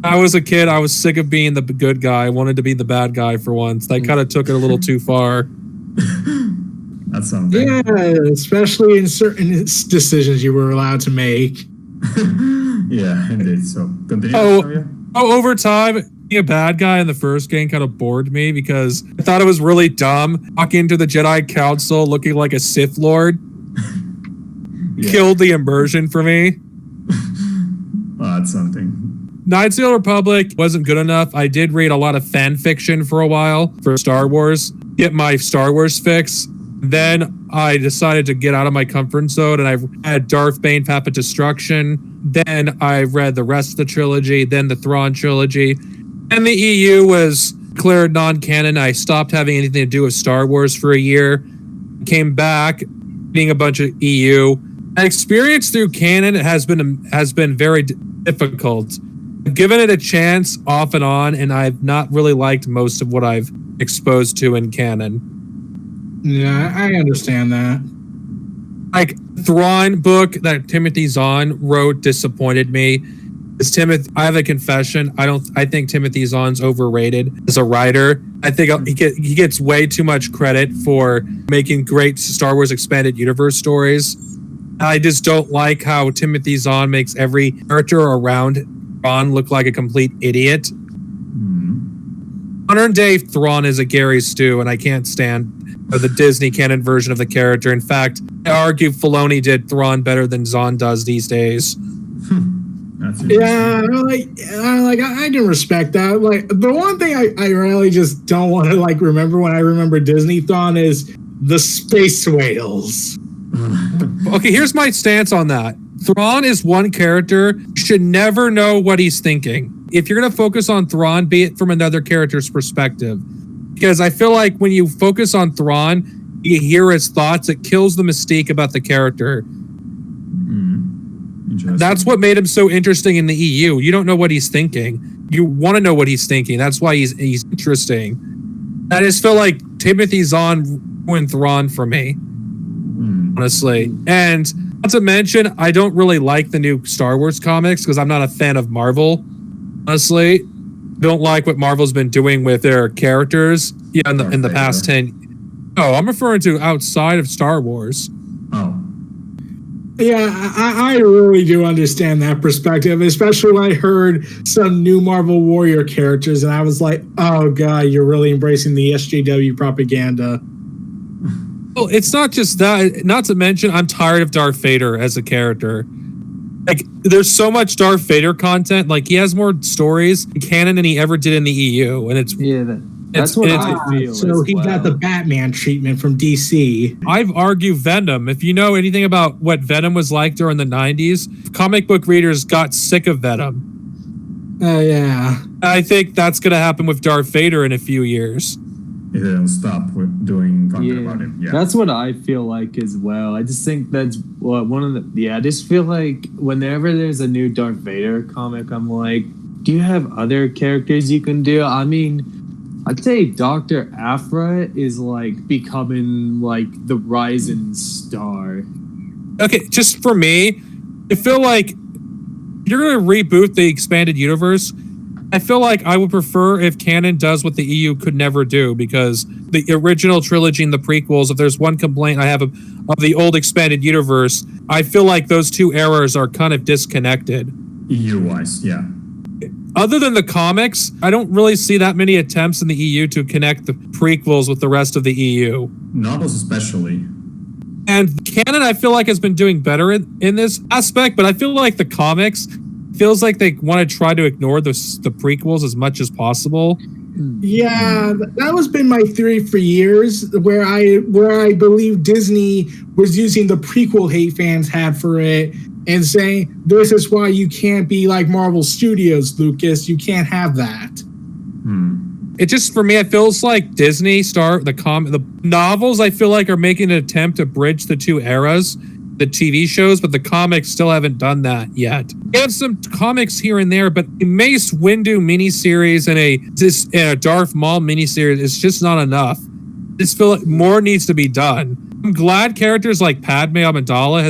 I was a kid. I was sick of being the good guy. I wanted to be the bad guy for once. That kind of took it a little too far. That's something. Yeah, especially in certain decisions you were allowed to make. Yeah, indeed. So continue. Over time, being a bad guy in the first game kind of bored me because I thought it was really dumb. Walking into the Jedi Council looking like a Sith Lord killed the immersion for me. Oh, that's something. Knights of the Old Republic wasn't good enough. I did read a lot of fan fiction for a while for Star Wars, get my Star Wars fix. Then I decided to get out of my comfort zone, and I had Darth Bane, Path of Destruction. Then I read the rest of the trilogy, then the Thrawn trilogy. And the EU was declared non-canon. I stopped having anything to do with Star Wars for a year. Came back, reading a bunch of EU. My experience through canon has been very difficult. I've given it a chance off and on, and I've not really liked most of what I've exposed to in canon. Yeah, I understand that. Like Thrawn book that Timothy Zahn wrote disappointed me. I have a confession. I think Timothy Zahn's overrated as a writer. I think he gets way too much credit for making great Star Wars expanded universe stories. I just don't like how Timothy Zahn makes every character around Thrawn look like a complete idiot. Modern day Thrawn is a Gerry stew, and I can't stand the Disney canon version of the character. In fact, I argue Filoni did Thrawn better than Zahn does these days. Yeah, I can respect that. Like, the one thing I really just don't want to remember when I remember Disney Thrawn is the space whales. Okay, here's my stance on that. Thrawn is one character. You should never know what he's thinking. If you're going to focus on Thrawn, be it from another character's perspective. Because I feel like when you focus on Thrawn, you hear his thoughts, it kills the mystique about the character. That's what made him so interesting in the EU. You don't know what he's thinking. You want to know what he's thinking. That's why he's interesting. I just feel like Timothy Zahn ruined Thrawn for me, honestly. And not to mention, I don't really like the new Star Wars comics because I'm not a fan of Marvel, honestly. Don't like what Marvel's been doing with their characters in the past 10. Oh, I'm referring to outside of Star Wars. Oh. Yeah, I really do understand that perspective, especially when I heard some new Marvel Warrior characters, and I was like, oh god, you're really embracing the SJW propaganda. Well, it's not just that. Not to mention, I'm tired of Darth Vader as a character. Like, there's so much Darth Vader content. Like, he has more stories in canon than he ever did in the EU, and it's that's what I feel. So he got the Batman treatment from DC. I've argued Venom. If you know anything about what Venom was like during the 90s, comic book readers got sick of Venom. Oh, yeah. I think that's going to happen with Darth Vader in a few years. If they don't stop doing content about him. Yeah. That's what I feel like as well. I just think that's one of the... I just feel like whenever there's a new Darth Vader comic, I'm like, do you have other characters you can do? I mean... I'd say Dr. Aphra is like becoming like the rising star. Okay, just for me, I feel like you're going to reboot the expanded universe. I feel like I would prefer if canon does what the EU could never do, because the original trilogy and the prequels, if there's one complaint I have of the old expanded universe, I feel like those two eras are kind of disconnected. EU-wise, yeah. Other than the comics, I don't really see that many attempts in the EU to connect the prequels with the rest of the EU. Novels especially. And canon, I feel like, has been doing better in this aspect, but I feel like the comics feels like they want to try to ignore the prequels as much as possible. Yeah, that has been my theory for years, where I believe Disney was using the prequel hate fans had for it and saying, this is why you can't be like Marvel Studios, Lucas. You can't have that. It just, for me, it feels like Disney the novels, I feel like, are making an attempt to bridge the two eras, the TV shows, but the comics still haven't done that yet. We have some comics here and there, but a Mace Windu miniseries and a Darth Maul miniseries is just not enough. I just feel like more needs to be done. I'm glad characters like Padme Amidala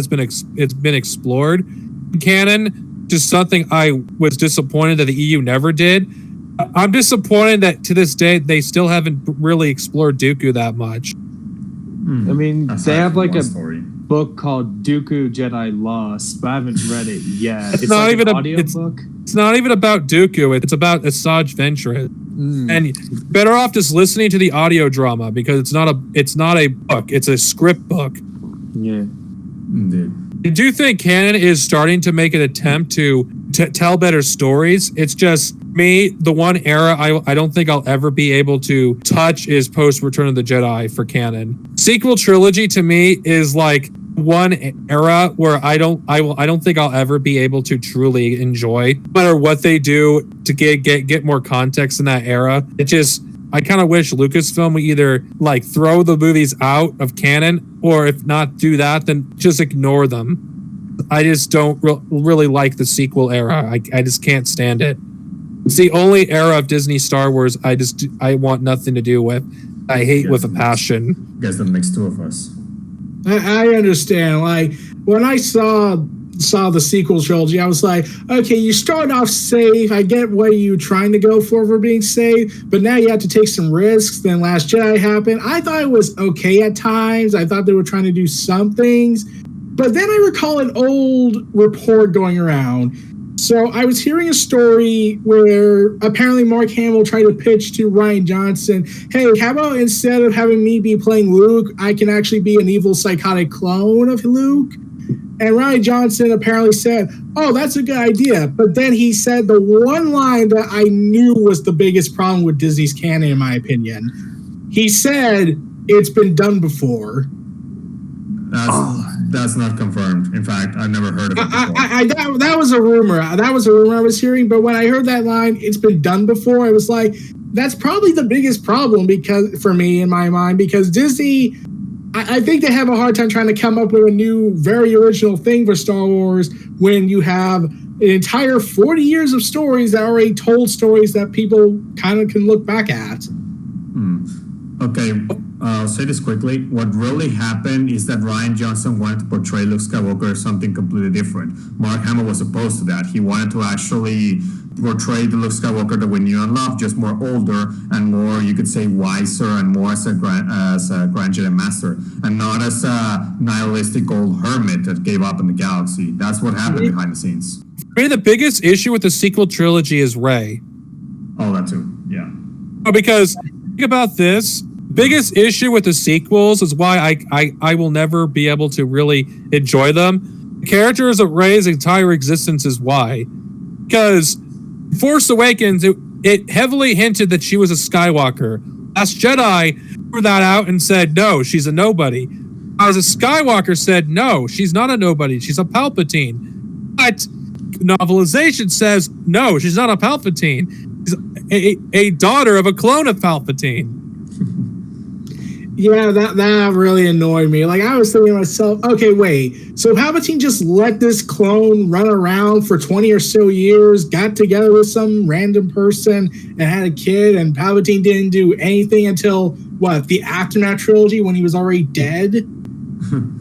it's been explored in canon, just something I was disappointed that the EU never did. I'm disappointed that to this day they still haven't really explored Dooku that much. I mean, they have like a book called Dooku Jedi Lost, but I haven't read it yet. It's not like even an audio book. It's not even about Dooku. It's about Asajj Ventress. And better off just listening to the audio drama, because it's not a book. It's a script book. Yeah. Indeed. I do think canon is starting to make an attempt to tell better stories. It's just me, the one era I don't think I'll ever be able to touch is post Return of the Jedi for canon. Sequel trilogy to me is like one era where I don't think I'll ever be able to truly enjoy, no matter what they do to get more context in that era. It just, I kind of wish Lucasfilm would either like throw the movies out of canon, or if not do that, then just ignore them. I just don't really like the sequel era. I just can't stand it. It's the only era of Disney Star Wars I want nothing to do with. I hate with a passion. Guess that makes two of us. I understand. Like, when I saw the sequel trilogy, I was like, okay, you start off safe. I get what you're trying to go for being safe, but now you have to take some risks. Then Last Jedi happened. I thought it was okay at times. I thought they were trying to do some things, but then I recall an old report going around. So I was hearing a story where apparently Mark Hamill tried to pitch to Rian Johnson, hey, how about instead of having me be playing Luke, I can actually be an evil psychotic clone of Luke? And Rian Johnson apparently said, oh, that's a good idea. But then he said the one line that I knew was the biggest problem with Disney's canon, in my opinion. He said, it's been done before. That's not confirmed. In fact, I've never heard of it before. That was a rumor. That was a rumor I was hearing. But when I heard that line, it's been done before. I was like, that's probably the biggest problem because for me in my mind, because Disney, I think they have a hard time trying to come up with a new, very original thing for Star Wars when you have an entire 40 years of stories that already told stories that people kind of can look back at. Okay, I'll say this quickly. What really happened is that Rian Johnson wanted to portray Luke Skywalker as something completely different. Mark Hamill was opposed to that. He wanted to actually portray the Luke Skywalker that we knew and loved, just more older and more, you could say, wiser and more as a Grand Jedi Master, and not as a nihilistic old hermit that gave up in the galaxy. That's what happened behind the scenes. For me, the biggest issue with the sequel trilogy is Rey. Oh, that too, yeah. Because think about this. Biggest issue with the sequels is why I will never be able to really enjoy them. The characters of Rey's entire existence is why. Because Force Awakens, it heavily hinted that she was a Skywalker. Last Jedi threw that out and said, no, she's a nobody. As a Skywalker said, no, she's not a nobody. She's a Palpatine. But novelization says, no, she's not a Palpatine. She's a daughter of a clone of Palpatine. Yeah, that really annoyed me. Like, I was thinking to myself, okay, wait. So Palpatine just let this clone run around for 20 or so years, got together with some random person and had a kid, and Palpatine didn't do anything until, what, the Aftermath trilogy when he was already dead?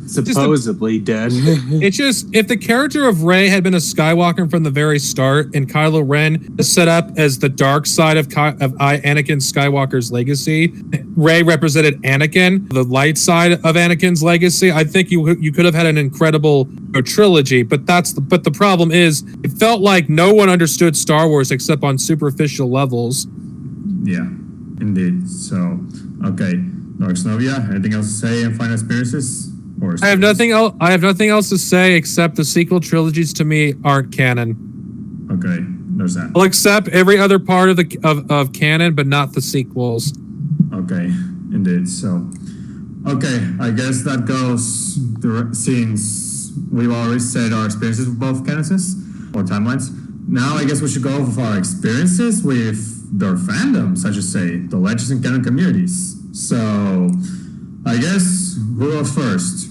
Supposedly dead. It's just, if the character of Rey had been a Skywalker from the very start and Kylo Ren is set up as the dark side of Anakin Skywalker's legacy, Rey represented Anakin, the light side of Anakin's legacy, I think you could have had an incredible trilogy. But the problem is, it felt like no one understood Star Wars except on superficial levels. Yeah, indeed. So, okay. Darksnovia, anything else to say in final experiences? I have nothing else. I have nothing else to say except the sequel trilogies to me aren't canon. Okay, there's that. I'll accept every other part of canon, but not the sequels. Okay, indeed. So, okay, I guess that goes. Since we've already said our experiences with both canons or timelines, now I guess we should go over our experiences with their fandoms, I should say, the Legends and Canon communities. So, I guess, who goes first?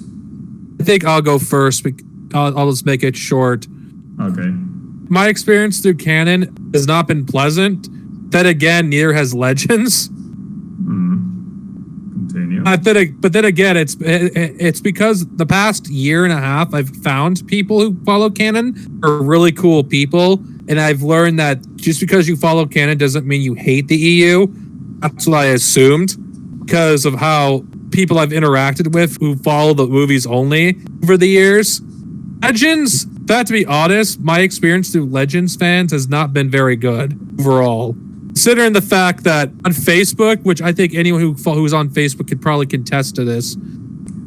I think I'll go first. I'll just make it short. Okay. My experience through canon has not been pleasant. Then again, neither has Legends. Continue. But then again, it's because the past year and a half, I've found people who follow canon are really cool people. And I've learned that just because you follow canon doesn't mean you hate the EU. That's what I assumed, because of how people I've interacted with who follow the movies only over the years. Legends, to be honest, my experience through Legends fans has not been very good overall. Considering the fact that on Facebook, which I think anyone who's on Facebook could probably contest to this,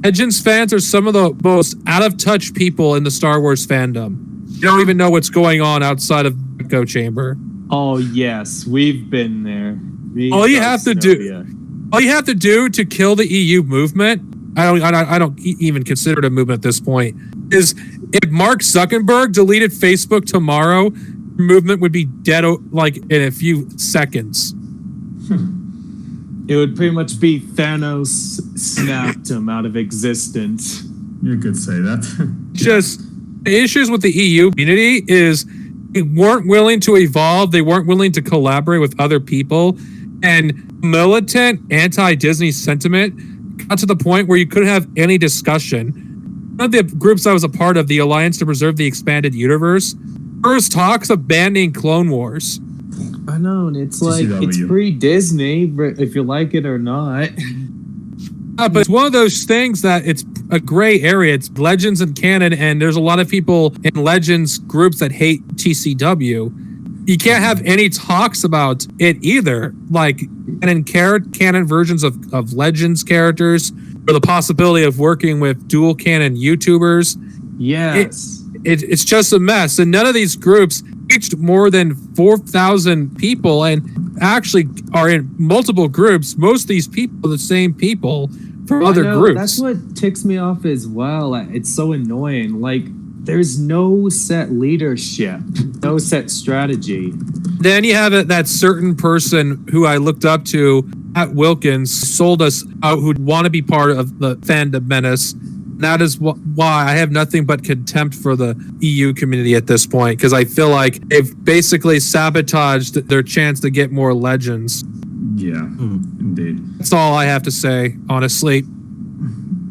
Legends fans are some of the most out-of-touch people in the Star Wars fandom. You don't even know what's going on outside of the echo chamber. Oh, yes, we've been there. All you have to do to kill the EU movement, I don't even consider it a movement at this point, is if Mark Zuckerberg deleted Facebook tomorrow, the movement would be dead like in a few seconds. It would pretty much be Thanos snapped him out of existence. You could say that. Just the issues with the EU community is they weren't willing to evolve. They weren't willing to collaborate with other people. And militant anti-Disney sentiment got to the point where you couldn't have any discussion. One of the groups I was a part of, the Alliance to Preserve the Expanded Universe, first talks of banning Clone Wars. I know, and it's like, it's pre-Disney, if you like it or not. But it's one of those things that it's a gray area. It's Legends and Canon, and there's a lot of people in Legends groups that hate TCW. You can't have any talks about it either. Like canon versions of Legends characters, or the possibility of working with dual canon YouTubers. Yes. It's just a mess. And none of these groups reached more than 4,000 people and actually are in multiple groups. Most of these people are the same people from other I know, groups. That's what ticks me off as well. It's so annoying. Like, there's no set leadership, no set strategy. Then you have that certain person who I looked up to at Wilkins sold us out who'd want to be part of the fandom menace. That is why I have nothing but contempt for the EU community at this point, because I feel like they've basically sabotaged their chance to get more legends. Yeah, indeed. That's all I have to say, honestly.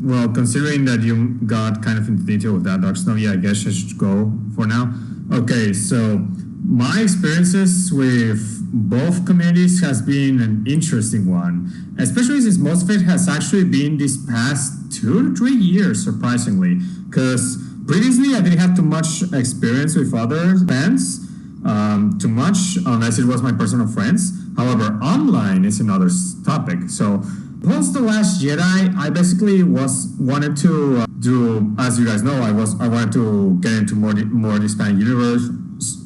Well, considering that you got kind of into detail with that, Darksnovia, I guess I should go for now. Okay, so my experiences with both communities has been an interesting one, especially since most of it has actually been these past 2 to 3 years, surprisingly, because previously I didn't have too much experience with other fans, too much, unless it was my personal friends. However, online is another topic. So post The Last Jedi, I basically wanted to do, as you guys know, I wanted to get into more the Hispanic universe,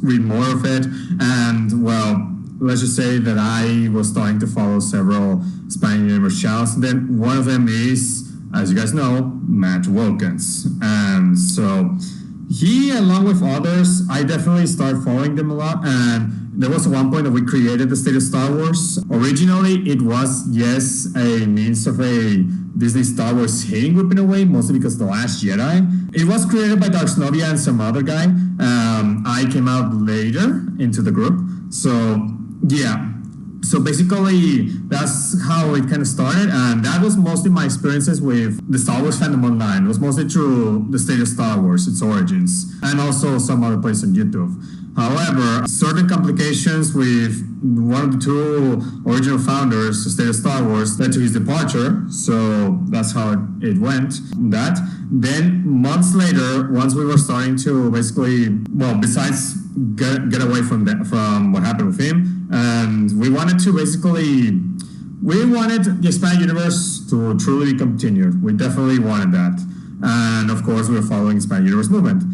read more of it, and well, let's just say that I was starting to follow several Hispanic universe channels. And then one of them is, as you guys know, Matt Wilkins, and so he, along with others, I definitely started following them a lot. And there was one point that we created the State of Star Wars. Originally, it was, yes, a means of a Disney Star Wars hating group in a way, mostly because The Last Jedi. It was created by Darksnovia and some other guy. I came out later into the group. So, yeah. So basically, that's how it kind of started, and that was mostly my experiences with the Star Wars fandom online. It was mostly through the State of Star Wars, its origins, and also some other places on YouTube. However, certain complications with one of the 2 original founders, the State of Star Wars, led to his departure. So that's how it went. Then months later, once we were starting to basically, well, besides get away from what happened with him, and we wanted the Hispanic universe to truly continue. We definitely wanted that, and of course, we were following Hispanic universe movement.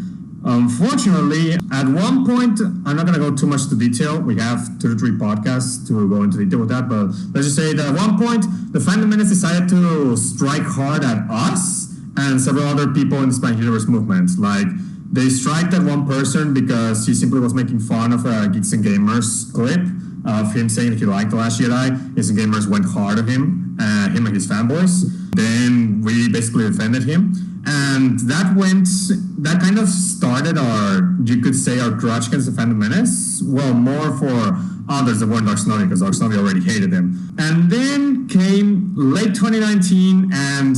Unfortunately, at one point, I'm not going to go too much into detail. We have 2 to 3 podcasts to go into detail with that, but let's just say that at one point, the Fandom Menace decided to strike hard at us and several other people in the Hispanic universe movement. Like, they striked at one person because he simply was making fun of a Geeks and Gamers clip of him saying that he liked The Last Jedi. Geeks and Gamers went hard on him and his fanboys. Then we basically defended him. And that kind of started you could say, our grudge against the Phantom Menace. Well, more for others that weren't Darksnovia, because Darksnovia already hated him. And then came late 2019, and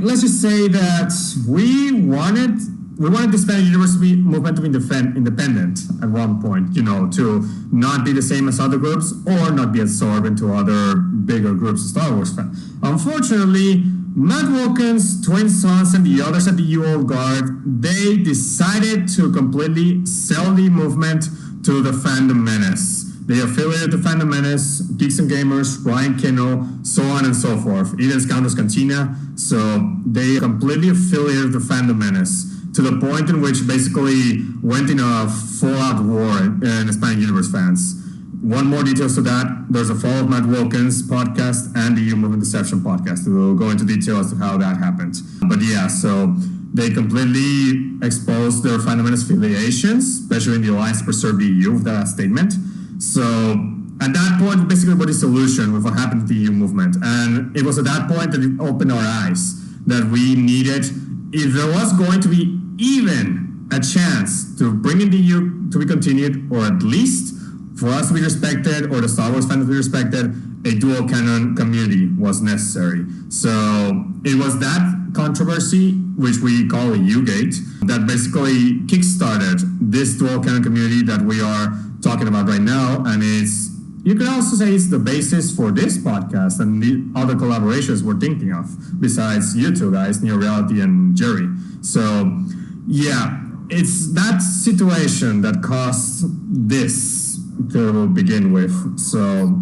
let's just say that we wanted the Hispanic universe movement to be independent at one point, to not be the same as other groups or not be absorbed into other bigger groups of Star Wars fans. Unfortunately, Matt Wilkins, Twin Sons, and the others at the U-Old Guard, they decided to completely sell the movement to the Fandom Menace. They affiliated the Fandom Menace, Geeks and Gamers, Ryan Kino, so on and so forth. Eden's Countess Cantina. So they completely affiliated the Fandom Menace to the point in which basically went in a full-out war in Hispanic universe fans. One more details to that, there's a Fall of Matt Wilkins podcast and the EU Movement Deception podcast. We'll go into detail as to how that happened. But yeah, so they completely exposed their Fandom Menace affiliations, especially in the Alliance to Preserve the EU with that statement. So at that point, basically we're disillusioned with what happened to the EU movement. And it was at that point that it opened our eyes that we needed, if there was going to be even a chance to bring in the EU to be continued, or at least for us to be respected, or the Star Wars fans to be respected, a dual canon community was necessary. So it was that controversy, which we call a U-Gate, that basically kickstarted this dual canon community that we are talking about right now. And you could also say it's the basis for this podcast and the other collaborations we're thinking of, besides you two guys, Neo Reality and Gerry. So yeah, it's that situation that caused this to begin with. So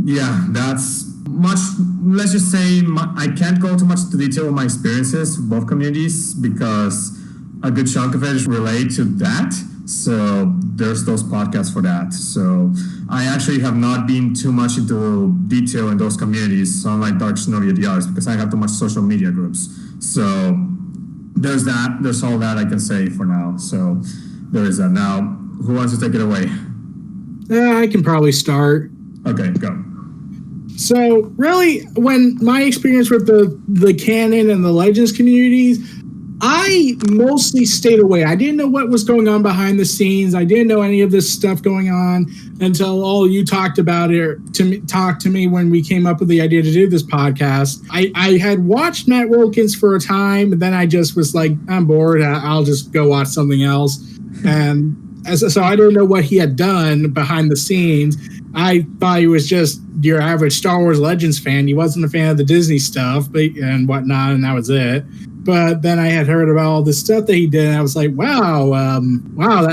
yeah, that's much. Let's just say I can't go too much into detail with my experiences with both communities, because a good chunk of it is related to that. So there's those podcasts for that. So I actually have not been too much into detail in those communities, unlike Darksnovia DRs, because I have too much social media groups. So there's that. There's all that I can say for now. So there is that. Now, who wants to take it away? I can probably start. Okay, go. So really, when my experience with the canon and the Legends communities, I mostly stayed away. I didn't know what was going on behind the scenes. I didn't know any of this stuff going on until all you talked about it talked to me when we came up with the idea to do this podcast. I had watched Matt Wilkins for a time, but then I just was like, I'm bored. I'll just go watch something else. And so I didn't know what he had done behind the scenes. I thought he was just your average Star Wars Legends fan. He wasn't a fan of the Disney stuff and whatnot, and that was it. But then I had heard about all this stuff that he did, and I was like, wow,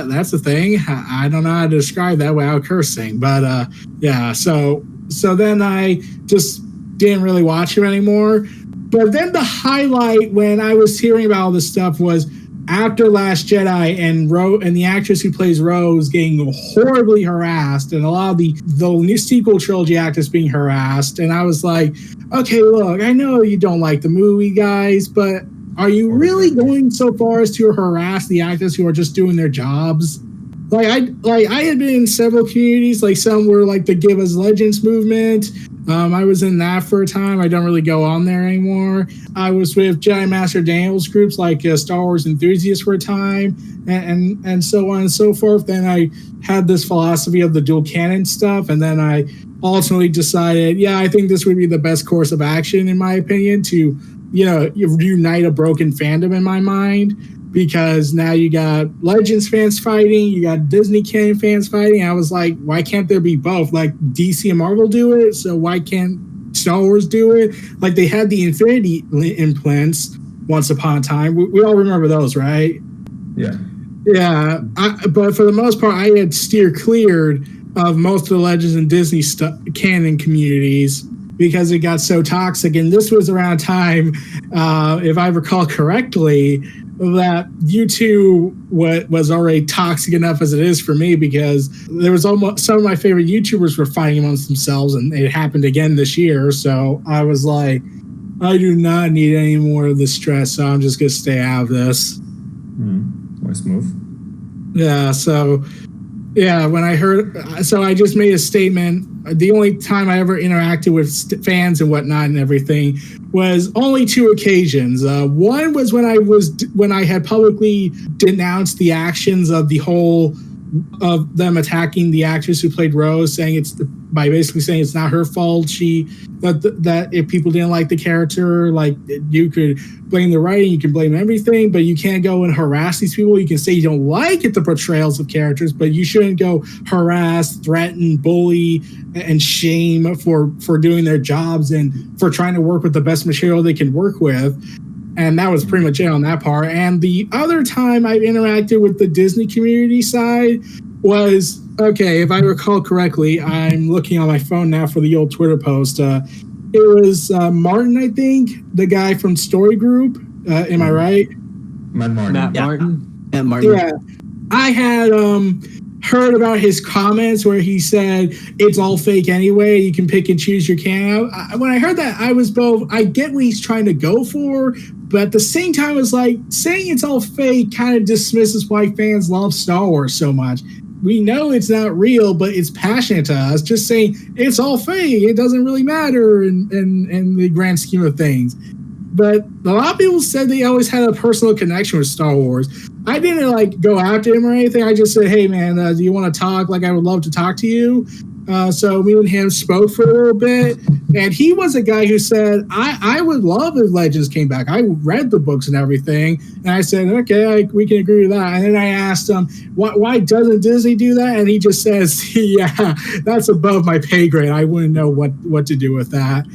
that's a thing. I don't know how to describe that without cursing. But yeah, so then I just didn't really watch him anymore. But then the highlight when I was hearing about all this stuff was after Last Jedi and the actress who plays Rose getting horribly harassed, and a lot of the new sequel trilogy actors being harassed. And I was like, okay, look, I know you don't like the movie, guys, but are you really going so far as to harass the actors who are just doing their jobs? I had been in several communities, like some were like the Give Us Legends movement. I was in that for a time. I don't really go on there anymore. I was with Jedi Master Daniel's groups like Star Wars Enthusiasts for a time, and so on and so forth. Then I had this philosophy of the dual canon stuff, and then I ultimately decided, yeah, I think this would be the best course of action, in my opinion, to unite a broken fandom in my mind. Because now you got Legends fans fighting, you got Disney Canon fans fighting. I was like, why can't there be both? Like DC and Marvel do it, so why can't Star Wars do it? Like they had the Infinity implants once upon a time. We all remember those, right? Yeah. Yeah, but for the most part, I had steered cleared of most of the Legends and Disney canon communities because it got so toxic. And this was around time, if I recall correctly, that YouTube was already toxic enough as it is for me, because there was almost some of my favorite YouTubers were fighting amongst themselves, and it happened again this year. So I was like, I do not need any more of the stress, so I'm just gonna stay out of this. Nice move. Yeah, so yeah, when I heard, so I just made a statement. The only time I ever interacted with fans and whatnot and everything was only two occasions. One was when I had publicly denounced the actions of of them attacking the actress who played Rose, by basically saying it's not her fault. That if people didn't like the character, like you could blame the writing, you can blame everything, but you can't go and harass these people. You can say you don't like the portrayals of characters, but you shouldn't go harass, threaten, bully, and shame for doing their jobs and for trying to work with the best material they can work with. And that was pretty much it on that part. And the other time I interacted with the Disney community side was, okay, if I recall correctly, I'm looking on my phone now for the old Twitter post. It was Martin, I think, the guy from Story Group. Am I right? Matt Martin. Yeah. I had heard about his comments where he said it's all fake anyway. You can pick and choose your canon. When I heard that, I was both, I get what he's trying to go for, but at the same time, it's like saying it's all fake kind of dismisses why fans love Star Wars so much. We know it's not real, but it's passionate to us. Just saying it's all fake, it doesn't really matter in the grand scheme of things. But a lot of people said they always had a personal connection with Star Wars. I didn't like go after him or anything. I just said, hey man, do you want to talk? Like I would love to talk to you. So me and him spoke for a little bit, and he was a guy who said, I would love if Legends came back. I read the books and everything. And I said, okay, we can agree with that. And then I asked him, why doesn't Disney do that? And he just says, yeah, that's above my pay grade. I wouldn't know what to do with that.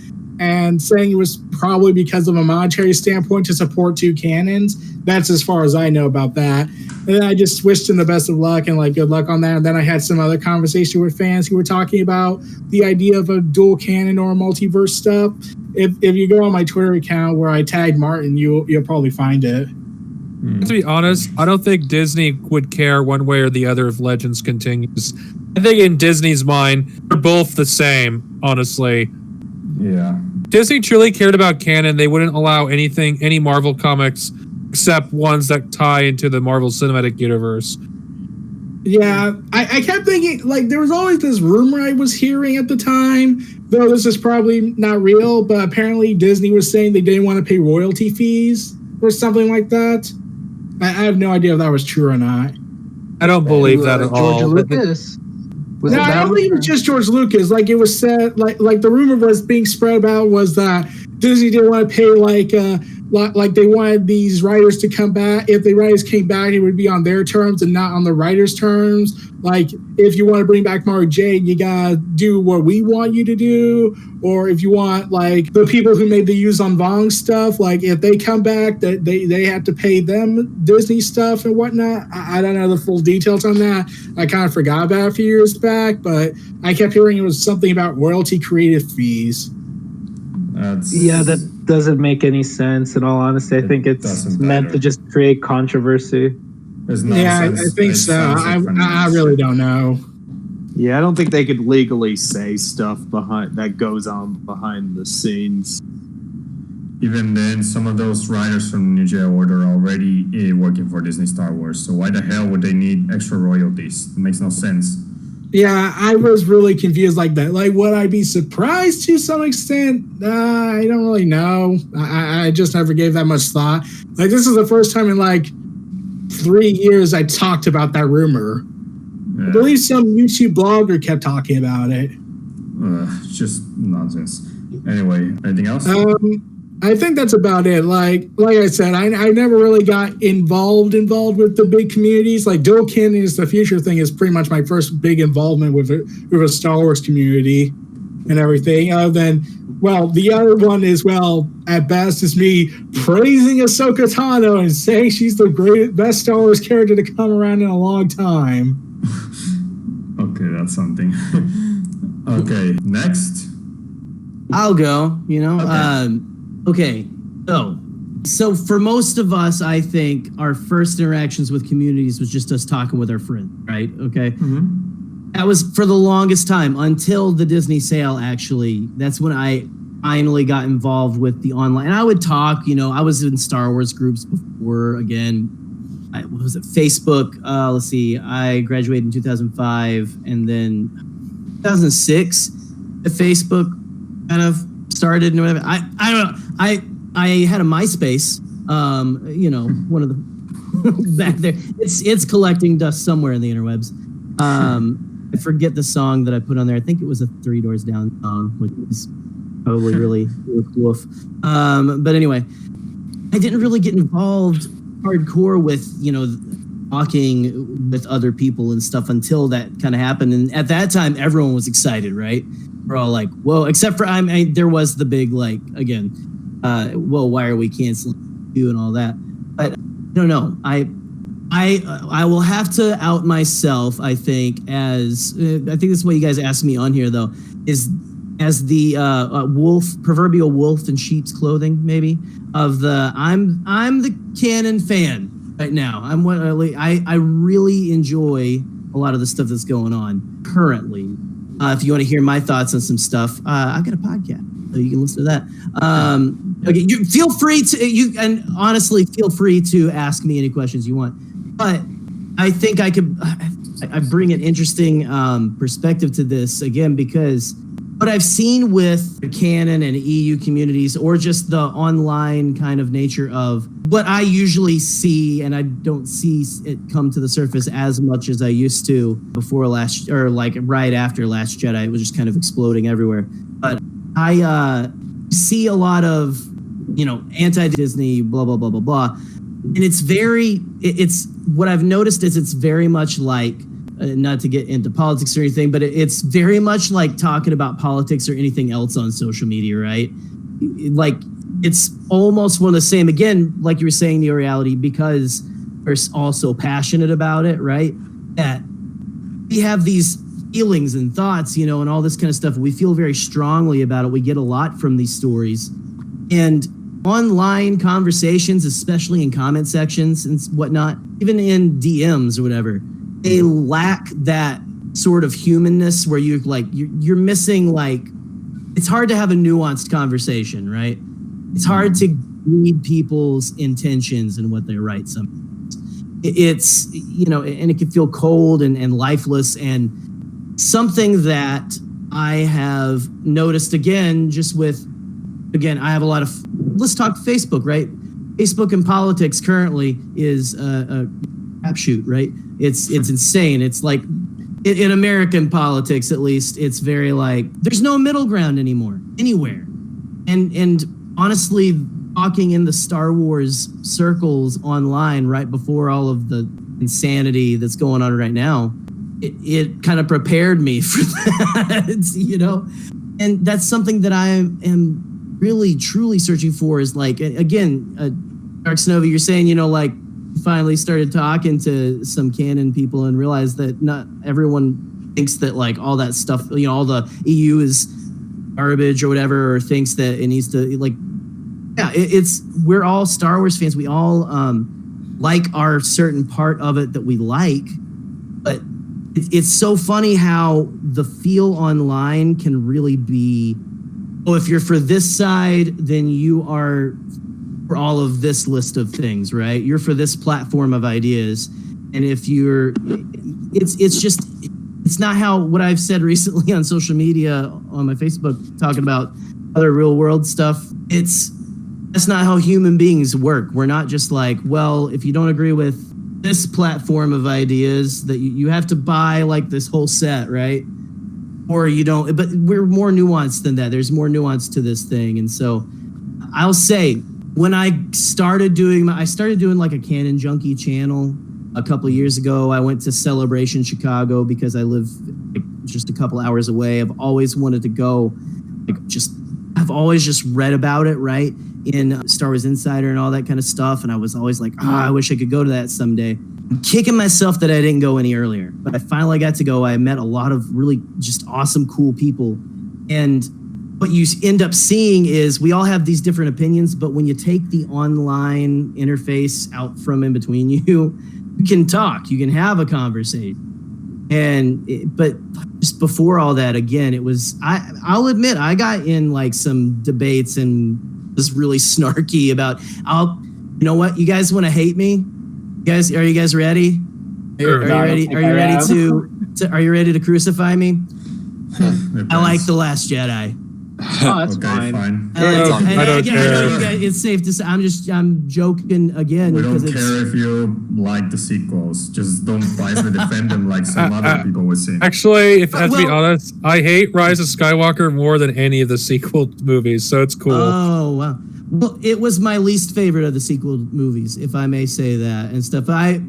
And saying it was probably because of a monetary standpoint to support two canons. That's as far as I know about that. And then I just wished him the best of luck and like good luck on that. And then I had some other conversation with fans who were talking about the idea of a dual canon or a multiverse stuff. If you go on my Twitter account where I tagged Martin, you'll probably find it. To be honest, I don't think Disney would care one way or the other if Legends continues. I think in Disney's mind, they're both the same, honestly. Yeah. Disney truly cared about canon, they wouldn't allow any Marvel comics except ones that tie into the Marvel Cinematic Universe. Yeah, I kept thinking, like, there was always this rumor I was hearing at the time, though this is probably not real, but apparently Disney was saying they didn't want to pay royalty fees or something like that. I have no idea if that was true or not. I don't believe that at all. George Lucas. Was No, it I that don't think it was just George Lucas. Like, it was said, like the rumor was being spread about was that Disney didn't want to pay like they wanted these writers to come back. If the writers came back, it would be on their terms and not on the writers' terms. Like, if you want to bring back Mara Jade, you gotta do what we want you to do. Or if you want, like, the people who made the Yuzhan Vong stuff, like, if they come back, that they have to pay them Disney stuff and whatnot. I don't know the full details on that. I kind of forgot about it a few years back, but I kept hearing it was something about royalty creative fees. Yeah, that doesn't make any sense. In all honesty, I think it's meant to just create controversy. Yeah, I think so. I really don't know. Yeah, I don't think they could legally say stuff that goes on behind the scenes. Even then, some of those writers from New Jedi Order are already working for Disney Star Wars, so why the hell would they need extra royalties? It makes no sense. Yeah, I was really confused like that. Like, would I be surprised to some extent? I don't really know. I just never gave that much thought. Like, this is the first time in like 3 years I talked about that rumor. Yeah. I believe some YouTube blogger kept talking about it. Just nonsense. Anyway, anything else? I think that's about it. Like I said, I never really got involved with the big communities. Like, Dual Canon is the future thing is pretty much my first big involvement with a Star Wars community and everything. Other than, well, the other one is, well, at best is me praising Ahsoka Tano and saying she's the best Star Wars character to come around in a long time. Okay, that's something. Okay, next. I'll go, Okay, so for most of us, I think our first interactions with communities was just us talking with our friends, right? Okay. Mm-hmm. That was for the longest time until the Disney sale, actually. That's when I finally got involved with the online. And I would talk, I was in Star Wars groups before, again, what was it, Facebook? Let's see, I graduated in 2005, and then 2006, the Facebook kind of started and whatever. I don't know. I had a MySpace, one of the back there. It's collecting dust somewhere in the interwebs. I forget the song that I put on there. I think it was a Three Doors Down song, which is probably really woof. But anyway, I didn't really get involved hardcore with, talking with other people and stuff until that kind of happened. And at that time, everyone was excited, right? We're all like, whoa, except for, there was the big, like, again, well, why are we canceling you and all that? But I don't know. I will have to out myself, I think, as, I think this is what you guys asked me on here, though, is as the proverbial wolf in sheep's clothing, maybe, of the, I'm the canon fan right now. I really enjoy a lot of the stuff that's going on currently. If you want to hear my thoughts on some stuff, I've got a podcast, so you can listen to that. Okay, you feel free to and honestly feel free to ask me any questions you want. But I think I bring an interesting perspective to this again, because what I've seen with the canon and EU communities, or just the online kind of nature of what I usually see, and I don't see it come to the surface as much as I used to before right after Last Jedi. It was just kind of exploding everywhere. But I see a lot of, anti-Disney, blah, blah, blah, blah, blah. And it's what I've noticed is it's very much like, not to get into politics or anything, but it's very much like talking about politics or anything else on social media, right? Like, it's almost one of the same, again, like you were saying, the reality, because we're all so passionate about it, right? That we have these feelings and thoughts, and all this kind of stuff. We feel very strongly about it. We get a lot from these stories. And online conversations, especially in comment sections and whatnot, even in DMs or whatever, they lack that sort of humanness where you're missing, like, it's hard to have a nuanced conversation, right? It's hard to read people's intentions and what they write. It's, and it can feel cold and lifeless, and something that I have noticed again, I have a lot of, let's talk Facebook, right? Facebook and politics currently is a crapshoot, right? It's insane. It's like, in American politics, at least, it's very like, there's no middle ground anymore, anywhere. And honestly, talking in the Star Wars circles online right before all of the insanity that's going on right now, it kind of prepared me for that, And that's something that I am really, truly searching for, is like, again, Darksnovia, you're saying, like, finally started talking to some canon people and realized that not everyone thinks that, like, all that stuff, all the EU is garbage or whatever, or thinks that it needs to, like, yeah, we're all Star Wars fans. We all like our certain part of it that we like, but it's so funny how the feel online can really be, if you're for this side, then you are for all of this list of things, right? You're for this platform of ideas. And if you're, it's not how, what I've said recently on social media, on my Facebook, talking about other real world stuff. That's not how human beings work. We're not just like, well, if you don't agree with this platform of ideas, that you have to buy like this whole set, right? Or you don't, but we're more nuanced than that. There's more nuance to this thing. And so I'll say, when I started doing like a Canon Junkie channel a couple of years ago. I went to Celebration Chicago because I live like just a couple hours away. I've always wanted to go, I've always just read about it, right? In Star Wars Insider and all that kind of stuff. And I was always like, I wish I could go to that someday. I'm kicking myself that I didn't go any earlier, but I finally got to go. I met a lot of really just awesome, cool people. And what you end up seeing is we all have these different opinions, but when you take the online interface out from in between you can talk, you can have a conversation. But just before all that, again, it was, I'll admit, I got in like some debates and was really snarky about, you know what, you guys want to hate me? Are you guys ready? Sure. Are you ready to crucify me? I like The Last Jedi. Oh, that's okay, fine. I know you guys, it's safe to say. I'm joking again. We don't care if you like the sequels. Just don't wisely defend them like some other people would say. Actually, if I have to be honest, I hate Rise of Skywalker more than any of the sequel movies, so it's cool. Oh, wow. Well, it was my least favorite of the sequel movies, if I may say that and stuff. I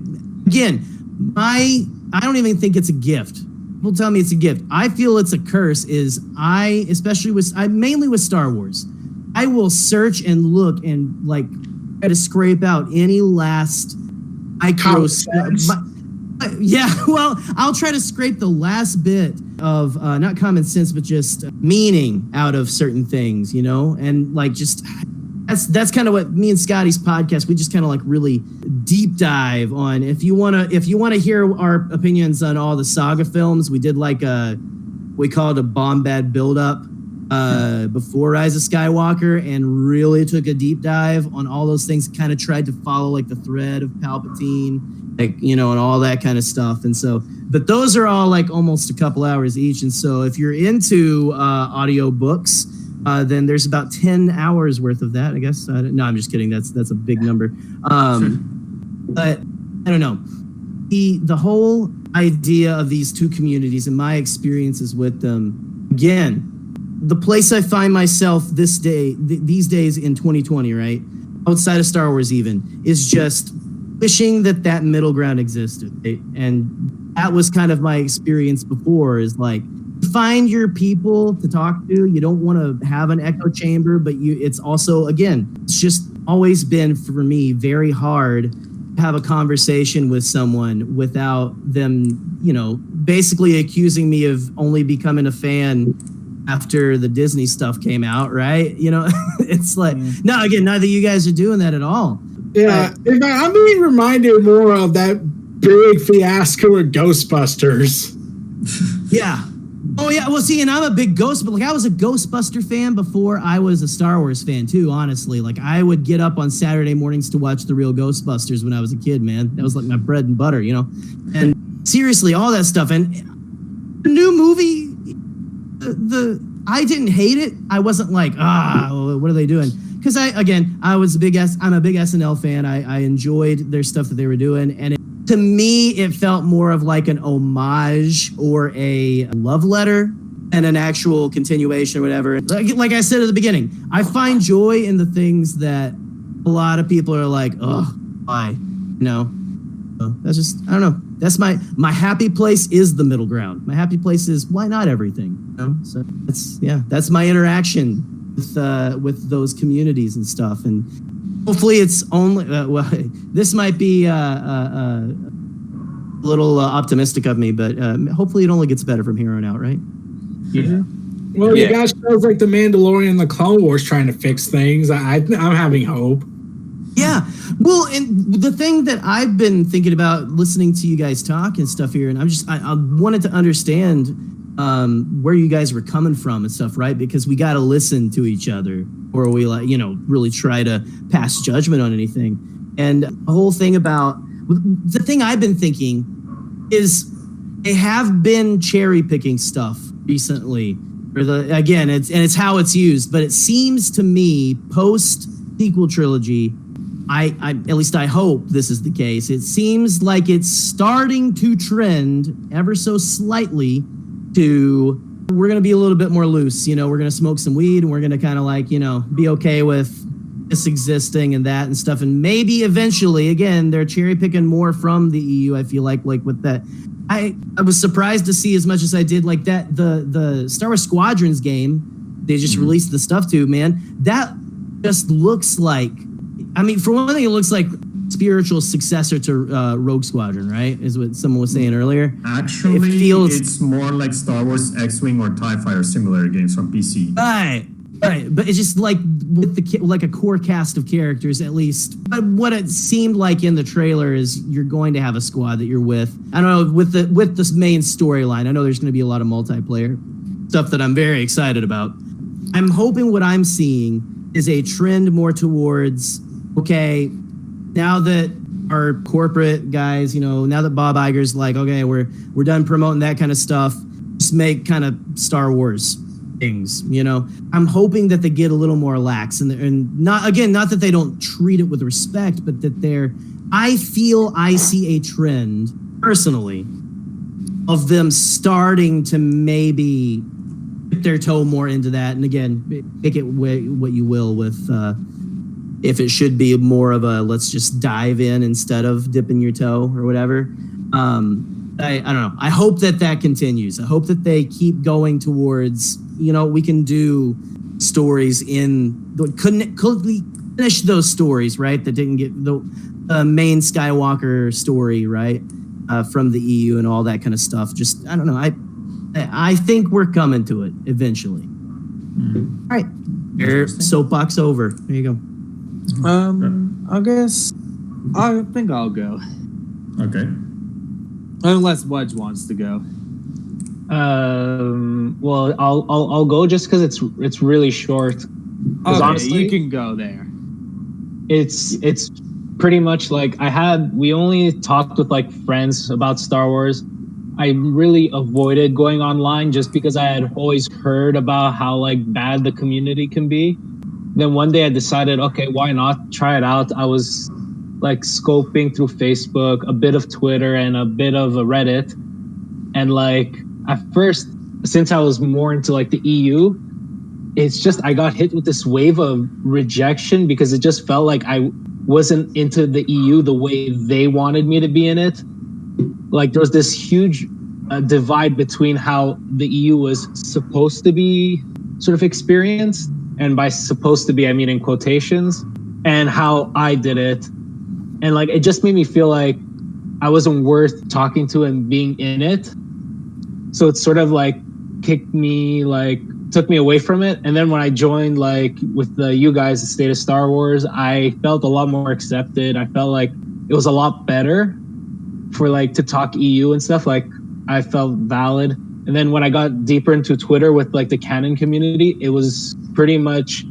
don't even think it's a gift. People tell me it's a gift. I feel it's a curse. Mainly with Star Wars, I will search and look and like try to scrape out any last micro. I'll try to scrape the last bit of not common sense, but just meaning out of certain things, and like just. That's kind of what me and Scotty's podcast, we just kind of like really deep dive on. If you want to hear our opinions on all the saga films, we did like we call it a Bombad build-up before Rise of Skywalker, and really took a deep dive on all those things, kind of tried to follow like the thread of Palpatine, and all that kind of stuff. And so, but those are all like almost a couple hours each. And so if you're into audio books, then there's about 10 hours worth of that, I guess. No, I'm just kidding. That's a big number. But I don't know. The whole idea of these two communities and my experiences with them, again, the place I find myself these days in 2020, right? Outside of Star Wars even, is just wishing that middle ground existed. Right? And that was kind of my experience before, is like, find your people to talk to. You don't want to have an echo chamber, but it's also, again, it's just always been for me very hard to have a conversation with someone without them, basically accusing me of only becoming a fan after the Disney stuff came out, right? You know, it's like, no, again, neither of you guys are doing that at all. Yeah, I'm being reminded more of that big fiasco with Ghostbusters. Yeah. Oh yeah. Well, see, and I'm a big I was a Ghostbuster fan before I was a Star Wars fan too. Honestly, like I would get up on Saturday mornings to watch the real Ghostbusters when I was a kid. Man, that was like my bread and butter, you know. And seriously, all that stuff. And the new movie, I didn't hate it. I wasn't like, what are they doing? Because I'm a big SNL fan. I enjoyed their stuff that they were doing, and to me, it felt more of like an homage or a love letter and an actual continuation or whatever. Like I said at the beginning, I find joy in the things that a lot of people are like, oh, why? You know, so that's just, I don't know. That's my happy place is the middle ground. My happy place is why not everything? You know? So that's my interaction with those communities and stuff. And hopefully it's only, this might be a little optimistic of me, but hopefully it only gets better from here on out, right? Yeah. Well, you guys shows like The Mandalorian and the Clone Wars trying to fix things. I'm having hope. Yeah. Well, and the thing that I've been thinking about listening to you guys talk and stuff here, and I wanted to understand where you guys were coming from and stuff, right? Because we got to listen to each other, or we really try to pass judgment on anything. And the whole thing about the thing I've been thinking is they have been cherry picking stuff recently. It's how it's used, but it seems to me post sequel trilogy, I at least I hope this is the case. It seems like it's starting to trend ever so slightly to we're going to be a little bit more loose. You know, we're going to smoke some weed and we're going to kind of like, be okay with this existing and that and stuff. And maybe eventually, again, they're cherry picking more from the EU. I feel like with that. I was surprised to see as much as I did like that. The Star Wars Squadrons game, they just released the stuff to, man. That just looks like, for one thing, it looks like spiritual successor to Rogue Squadron, right? Is what someone was saying earlier. Actually, it's more like Star Wars X-Wing or TIE Fighter simulator games from PC. Right, but it's just like with like a core cast of characters at least. But what it seemed like in the trailer is you're going to have a squad that you're with. I don't know, with this main storyline. I know there's going to be a lot of multiplayer stuff that I'm very excited about. I'm hoping what I'm seeing is a trend more towards, okay, now that our corporate guys, now that Bob Iger's like, okay, we're done promoting that kind of stuff, just make kind of Star Wars things, I'm hoping that they get a little more lax and not that they don't treat it with respect, but that I see a trend personally of them starting to maybe dip their toe more into that. And again, make it what you will with, if it should be more of a, let's just dive in instead of dipping your toe or whatever. I don't know. I hope that continues. I hope that they keep going towards, we can do stories couldn't finish those stories, right? That didn't get the main Skywalker story, right? From the EU and all that kind of stuff. Just, I don't know. I think we're coming to it eventually. All right. Soapbox over. There you go. I guess I think I'll go. Okay. Unless Wedge wants to go. Well, I'll go just because it's really short. Okay, honestly, you can go there. It's pretty much like we only talked with like friends about Star Wars. I really avoided going online just because I had always heard about how like bad the community can be. Then one day I decided, okay, why not try it out? I was like scoping through Facebook, a bit of Twitter, and a bit of a Reddit. And like at first, since I was more into like the EU, it's just I got hit with this wave of rejection because it just felt like I wasn't into the EU the way they wanted me to be in it. Like there was this huge divide between how the EU was supposed to be sort of experienced, and by supposed to be, I mean in quotations, and how I did it. And like, it just made me feel like I wasn't worth talking to and being in it. So it's sort of like kicked me like took me away from it. And then when I joined, like with you guys, the State of Star Wars, I felt a lot more accepted. I felt like it was a lot better for like to talk EU and stuff. Like I felt valid. And then when I got deeper into Twitter with like the canon community, it was pretty much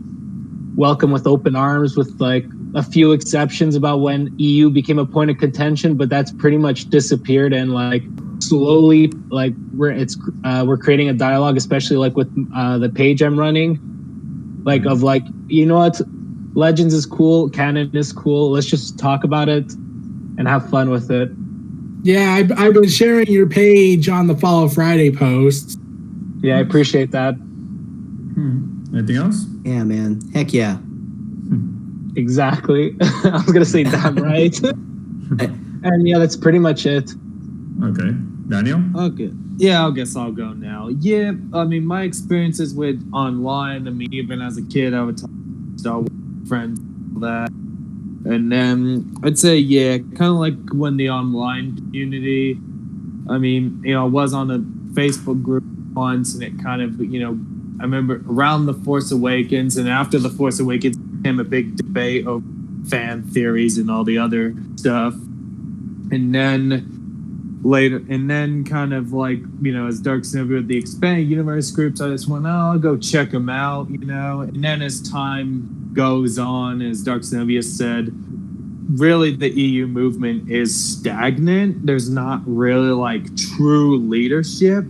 welcome with open arms, with like a few exceptions about when EU became a point of contention, but that's pretty much disappeared. And like slowly, like we're creating a dialogue, especially like with the page I'm running, like of like, you know what, Legends is cool, canon is cool. Let's just talk about it and have fun with it. Yeah, I've been sharing your page on the Follow Friday posts. Yeah, I appreciate that. Anything else? Yeah, man. Heck yeah. Exactly. I was gonna say damn right. And yeah, that's pretty much it. Okay. Daniel? Okay. Yeah, I guess I'll go now. Yeah, I mean, my experiences with online, I mean, even as a kid, I would talk to Star Wars friends, all that. And then I'd say, yeah, kind of like when the online community, I mean, you know, I was on a Facebook group once, and it kind of, you know, I remember around The Force Awakens, and after The Force Awakens became a big debate of fan theories and all the other stuff. And then later, and then kind of like, you know, as Darksnovia with the expanded universe groups, I just went, oh, I'll go check them out, you know. And then as time goes on, as Darksnovia said, really the EU movement is stagnant. There's not really like true leadership,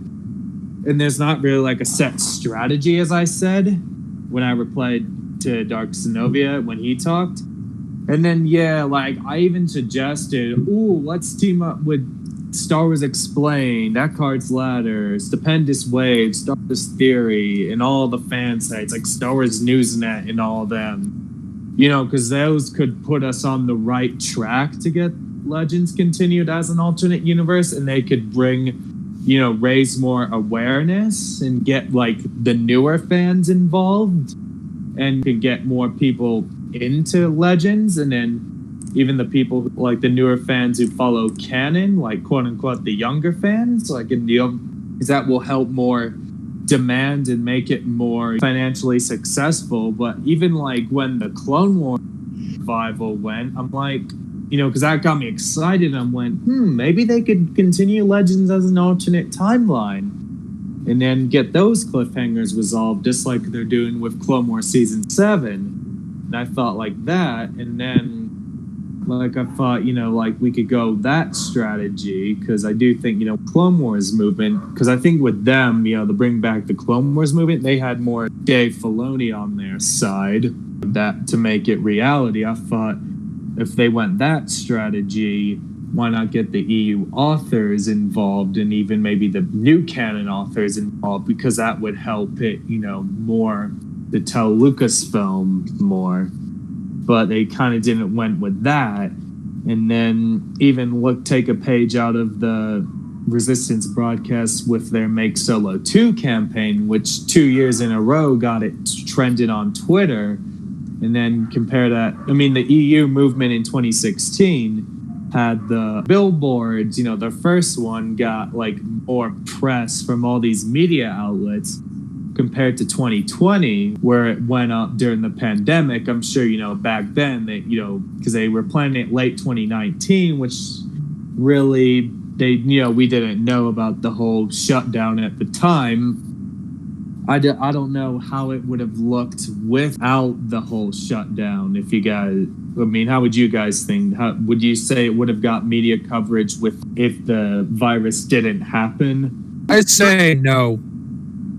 and there's not really like a set strategy, as I said when I replied to Darksnovia when he talked. And then yeah, like I even suggested, ooh, let's team up with Star Wars Explained, Eckhart's Ladder, Stupendous Wave, Star Wars Theory, and all the fan sites like Star Wars Newsnet and all of them. You know, because those could put us on the right track to get Legends continued as an alternate universe, and they could bring, you know, raise more awareness and get like the newer fans involved and could get more people into Legends, and then even the people like the newer fans who follow canon, like quote unquote the younger fans, like in the, because that will help more demand and make it more financially successful. But even like when the Clone Wars revival went, I'm like, you know, because that got me excited. I went, maybe they could continue Legends as an alternate timeline and then get those cliffhangers resolved, just like they're doing with Clone Wars Season 7. And I thought like that, and then like I thought, you know, like we could go that strategy, because I do think, you know, Clone Wars movement, because I think with them, you know, to bring back the Clone Wars movement, they had more Dave Filoni on their side that to make it reality. I thought if they went that strategy, why not get the EU authors involved and even maybe the new canon authors involved, because that would help it, you know, more to tell Lucasfilm more. But they kind of didn't went with that. And then even take a page out of the Resistance broadcast with their Make Solo 2 campaign, which 2 years in a row got it trended on Twitter. And then compare that, I mean, the EU movement in 2016 had the billboards, you know, the first one got like more press from all these media outlets compared to 2020, where it went up during the pandemic. I'm sure, you know, back then that, you know, because they were planning it late 2019, which really they, you know, we didn't know about the whole shutdown at the time. I don't know how it would have looked without the whole shutdown. If you guys, I mean, how would you guys think? How would you say it would have got media coverage if the virus didn't happen? I'd say no.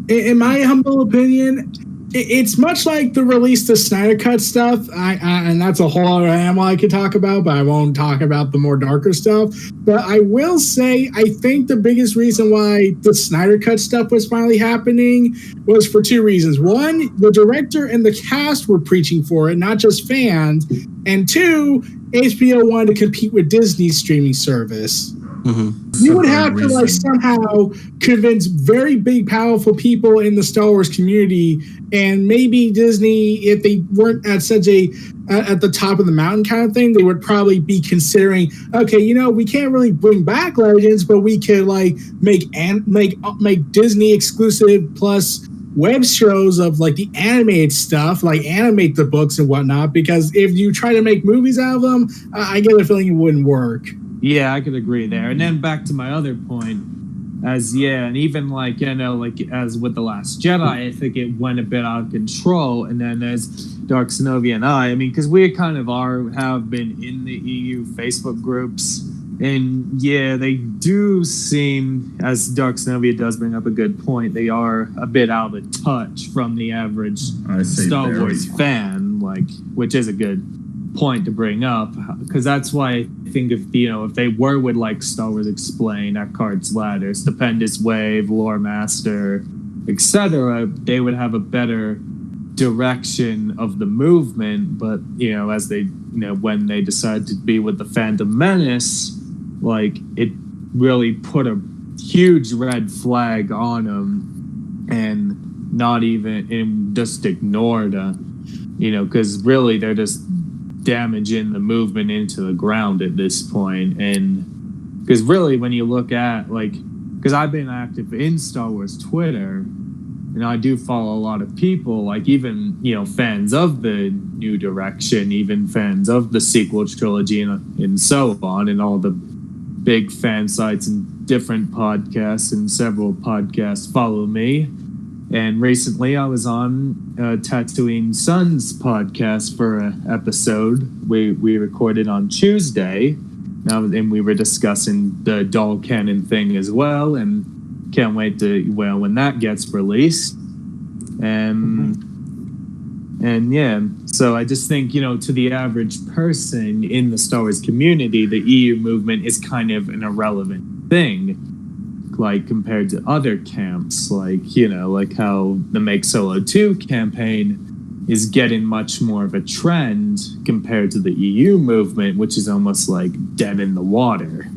In my humble opinion, it's much like the release the Snyder Cut stuff. And that's a whole other animal I could talk about, but I won't talk about the more darker stuff. But I will say, I think the biggest reason why the Snyder Cut stuff was finally happening was for two reasons. One, the director and the cast were preaching for it, not just fans. And two, HBO wanted to compete with Disney's streaming service. Mm-hmm. You would have to like somehow convince very big, powerful people in the Star Wars community, and maybe Disney, if they weren't at such a at the top of the mountain kind of thing, they would probably be considering, okay, you know, we can't really bring back Legends, but we could like make Disney exclusive plus web shows of like the animated stuff, like animate the books and whatnot, because if you try to make movies out of them, I get a feeling it wouldn't work. Yeah, I could agree there. And then back to my other point, and even like, as with The Last Jedi, I think it went a bit out of control. And then as Darksnovia and I mean, because we kind of have been in the EU Facebook groups, and yeah, they do seem, as Darksnovia does bring up a good point, they are a bit out of touch from the average Star Wars fan, which is a good point to bring up, because that's why I think if they were with like Star Wars Explained, Eckhart's Ladder, Stupendous Wave, Lore Master, etc., they would have a better direction of the movement. But as they when they decided to be with the Phantom Menace, like it really put a huge red flag on them, and not even and just ignored because really they're just damaging the movement into the ground at this point. And because really when you look at because I've been active in Star Wars Twitter, and I do follow a lot of people, like even fans of the new direction, even fans of the sequel trilogy, and so on, and all the big fan sites and different podcasts, and several podcasts follow me. And recently I was on Tatooine Sun's podcast for an episode we recorded on Tuesday. And we were discussing the Dual Canon thing as well, and can't wait to, when that gets released. And yeah, so I just think, to the average person in the Star Wars community, the EU movement is kind of an irrelevant thing, like compared to other camps, like how the Make Solo 2 campaign is getting much more of a trend compared to the EU movement, which is almost like dead in the water.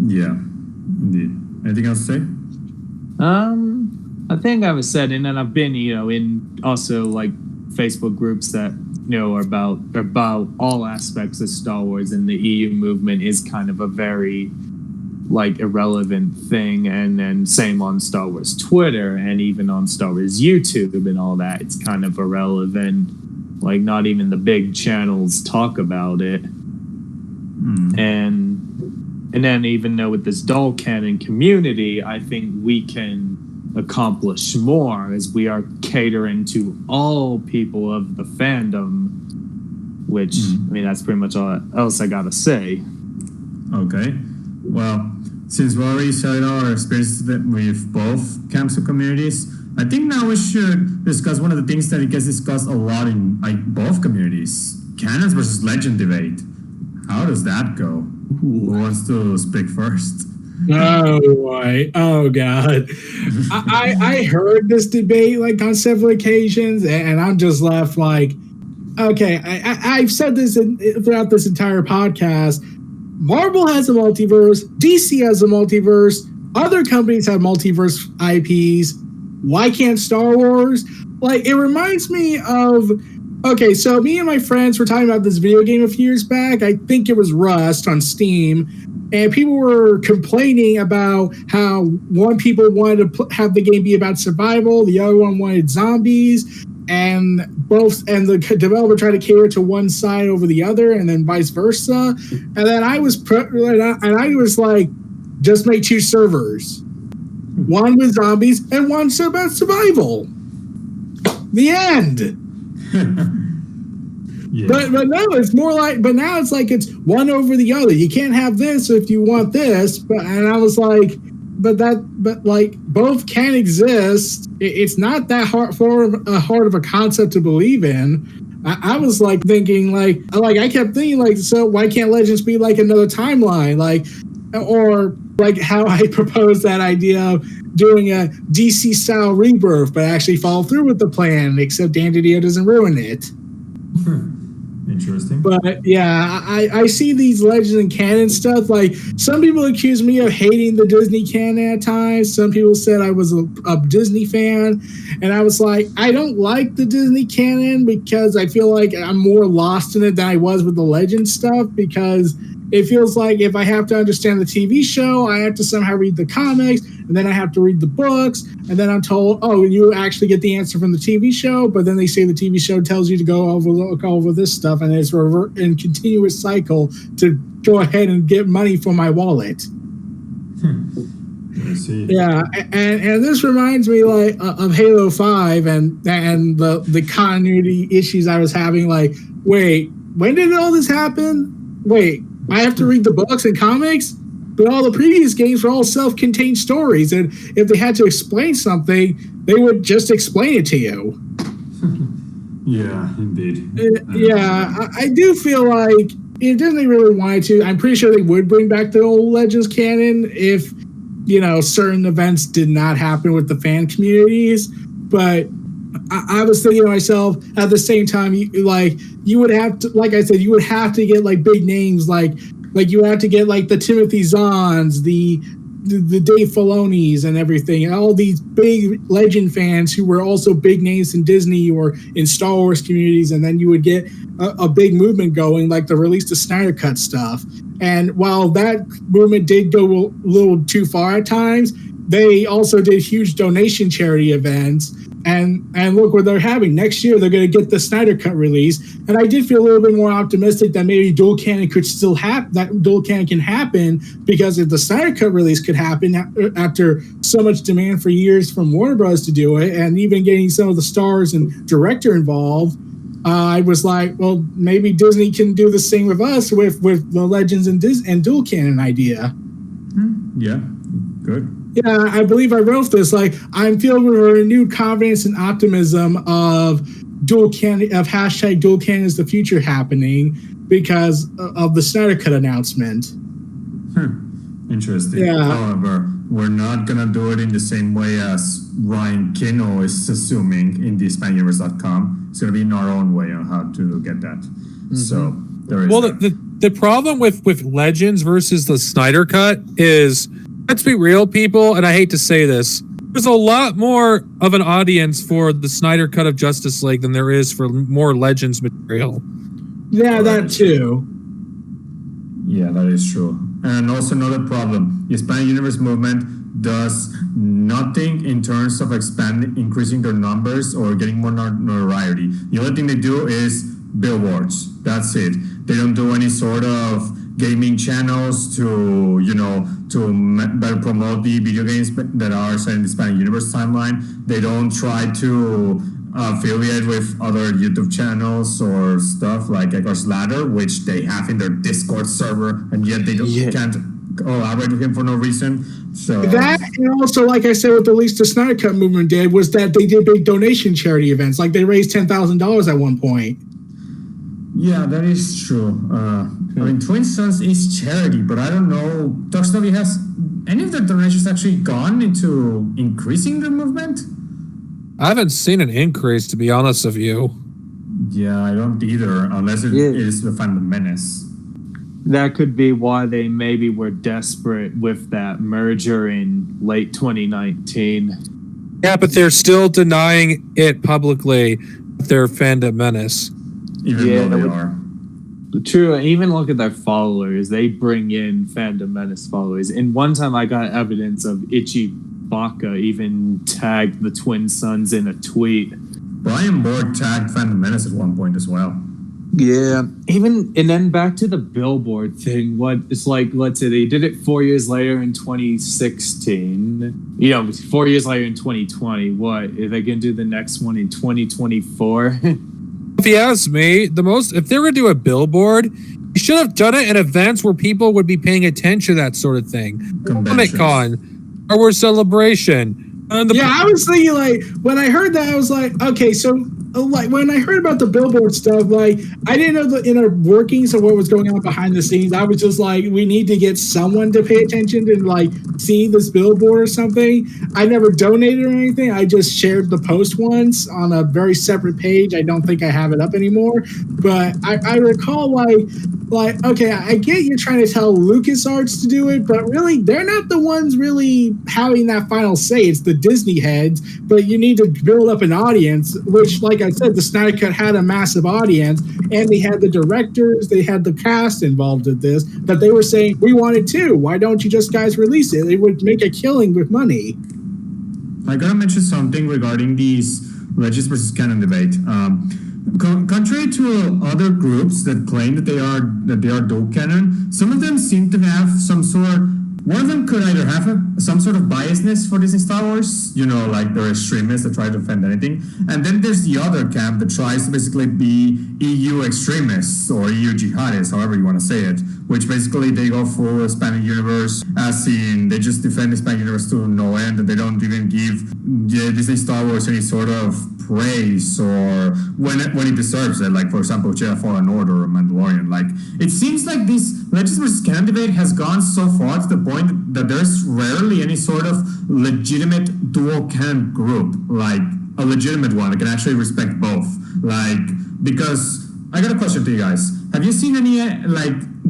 Yeah, indeed. Anything else to say? I think I was said, and then I've been, in also like Facebook groups that are about all aspects of Star Wars, and the EU movement is kind of a very irrelevant thing. And then same on Star Wars Twitter, and even on Star Wars YouTube and all that, it's kind of irrelevant. Like not even the big channels talk about it. And then even though with this Dual Canon community, I think we can accomplish more, as we are catering to all people of the fandom, which that's pretty much all else I gotta say. Okay, well, since we already shared our experiences with both camps or communities, I think now we should discuss one of the things that gets discussed a lot in both communities: canons versus legend debate. How does that go? Who wants to speak first? Oh boy! Oh god! I heard this debate on several occasions, and I'm just left okay. I've said this throughout this entire podcast. Marvel has a multiverse. DC has a multiverse. Other companies have multiverse IPs. Why can't Star Wars? It reminds me of. Okay, so me and my friends were talking about this video game a few years back. I think it was Rust on Steam. And people were complaining about how one people wanted to have the game be about survival, the other one wanted zombies, and the developer tried to cater to one side over the other, and then vice versa. And then I was like, just make two servers, one with zombies and one about survival. The end. Yeah. But now it's more now it's it's one over the other. You can't have this if you want this. And I was like, but both can exist. It's not that hard of a concept to believe in. I was thinking I kept thinking so why can't Legends be another timeline or how I proposed that idea of doing a DC style rebirth, but actually follow through with the plan, except Dan DiDio doesn't ruin it. Interesting. But yeah, I see these Legends and Canon stuff. Some people accuse me of hating the Disney canon at times. Some people said I was a Disney fan, and I was like, I don't like the Disney canon because I feel like I'm more lost in it than I was with the Legends stuff, because it feels like if I have to understand the TV show, I have to somehow read the comics, and then I have to read the books, and then I'm told, oh, you actually get the answer from the TV show, but then they say the TV show tells you to look over this stuff, and it's in continuous cycle to go ahead and get money for my wallet. I see. Yeah, and this reminds me like of Halo 5 and the continuity issues I was having. Like, wait, when did all this happen? Wait, I have to read the books and comics? But all the previous games were all self-contained stories, and if they had to explain something, they would just explain it to you. Yeah, indeed. Yeah, I do feel like if Disney really wanted to, I'm pretty sure they would bring back the old Legends canon if, certain events did not happen with the fan communities. But I was thinking to myself at the same time, you would have to, like I said, you would have to get like big names, like you have to get like the Timothy Zahns, the Dave Filoni's and everything, and all these big Legend fans who were also big names in Disney or in Star Wars communities, and then you would get a big movement going, like the release the Snyder Cut stuff. And while that movement did go a little too far at times, they also did huge donation charity events. And look what they're having. Next year, they're going to get the Snyder Cut release. And I did feel a little bit more optimistic that maybe Dual Canon could still happen, that Dual Canon can happen, because if the Snyder Cut release could happen after so much demand for years from Warner Bros. To do it, and even getting some of the stars and director involved, I was like, well, maybe Disney can do the same with us with the Legends and Dual Canon idea. Yeah, good. Yeah, I believe I wrote this. Like, I'm filled with a renewed confidence and optimism of Dual Canon, of hashtag Dual Canon is the future happening because of the Snyder Cut announcement. Interesting. Yeah. However, we're not gonna do it in the same way as Ryan Kino is assuming in thespanioniverse.com. It's gonna be in our own way on how to get that. Mm-hmm. So there is. Well, the problem with Legends versus the Snyder Cut is, let's be real, people, and I hate to say this, there's a lot more of an audience for the Snyder Cut of Justice League than there is for more Legends material. Yeah, that too. Yeah, that is true. And also another problem, the Hispanic Universe movement does nothing in terms of increasing their numbers or getting more notoriety. The only thing they do is billboards. That's it. They don't do any sort of gaming channels to better promote the video games that are set in the Hispanic Universe timeline. They don't try to affiliate with other YouTube channels or stuff like Echo's Ladder, which they have in their Discord server, and yet they can't collaborate with him for no reason. So that, and also, like I said, what the least the Snyder Cut movement did was that they did big donation charity events. Like they raised $10,000 at one point. Yeah, that is true. I mean, Twin Suns is charity, but I don't know. Darksnovia, has any of their donations actually gone into increasing the movement? I haven't seen an increase, to be honest with you. Yeah, I don't either, unless it is the Phantom Menace. That could be why they maybe were desperate with that merger in late 2019. Yeah, but they're still denying it publicly with their Phantom Menace. Even though they are. True, even look at their followers. They bring in Phantom Menace followers. And one time I got evidence of Ichi Baka even tagged the Twin Suns in a tweet. Brian Borg tagged Phantom Menace at one point as well. Yeah. And then back to the billboard thing. What it's like, let's say they did it 4 years later in 2016. 4 years later in 2020. What? Are they going to do the next one in 2024? If you ask me, if they were to do a billboard, you should have done it in events where people would be paying attention to that sort of thing. Comic-Con, Star Wars Celebration. I was thinking, like, when I heard that, I was like, okay, so like when I heard about the billboard stuff, like I didn't know the inner workings of what was going on behind the scenes. I was just like, we need to get someone to pay attention to like see this billboard or something. I never donated or anything. I just shared the post once on a very separate page. I don't think I have it up anymore, but I recall like, okay, I get you're trying to tell LucasArts to do it, but really they're not the ones really having that final say. It's the Disney heads, but you need to build up an audience, which, like I said, the Snyder Cut had a massive audience, and they had the directors, they had the cast involved in this, that they were saying, we want it too. Why don't you just guys release it? It would make a killing with money. I gotta mention something regarding these Legends versus Canon debate. Contrary to other groups that claim that they are dual canon, some of them seem to have some sort. One of them could either have some sort of biasness for Disney Star Wars, like they're extremists that try to defend anything, and then there's the other camp that tries to basically be EU extremists or EU jihadists, however you want to say it, which basically they go full Hispanic universe, as in they just defend Hispanic universe to no end, and they don't even give Disney Star Wars any sort of praise or when it deserves it. Like, for example, Jedi Fallen Order or Mandalorian. Like, it seems like this Legends vs. Canon debate has gone so far to the point that there's rarely any sort of legitimate dual canon group, like a legitimate one that can actually respect both. Like, because I got a question to you guys. Have you seen any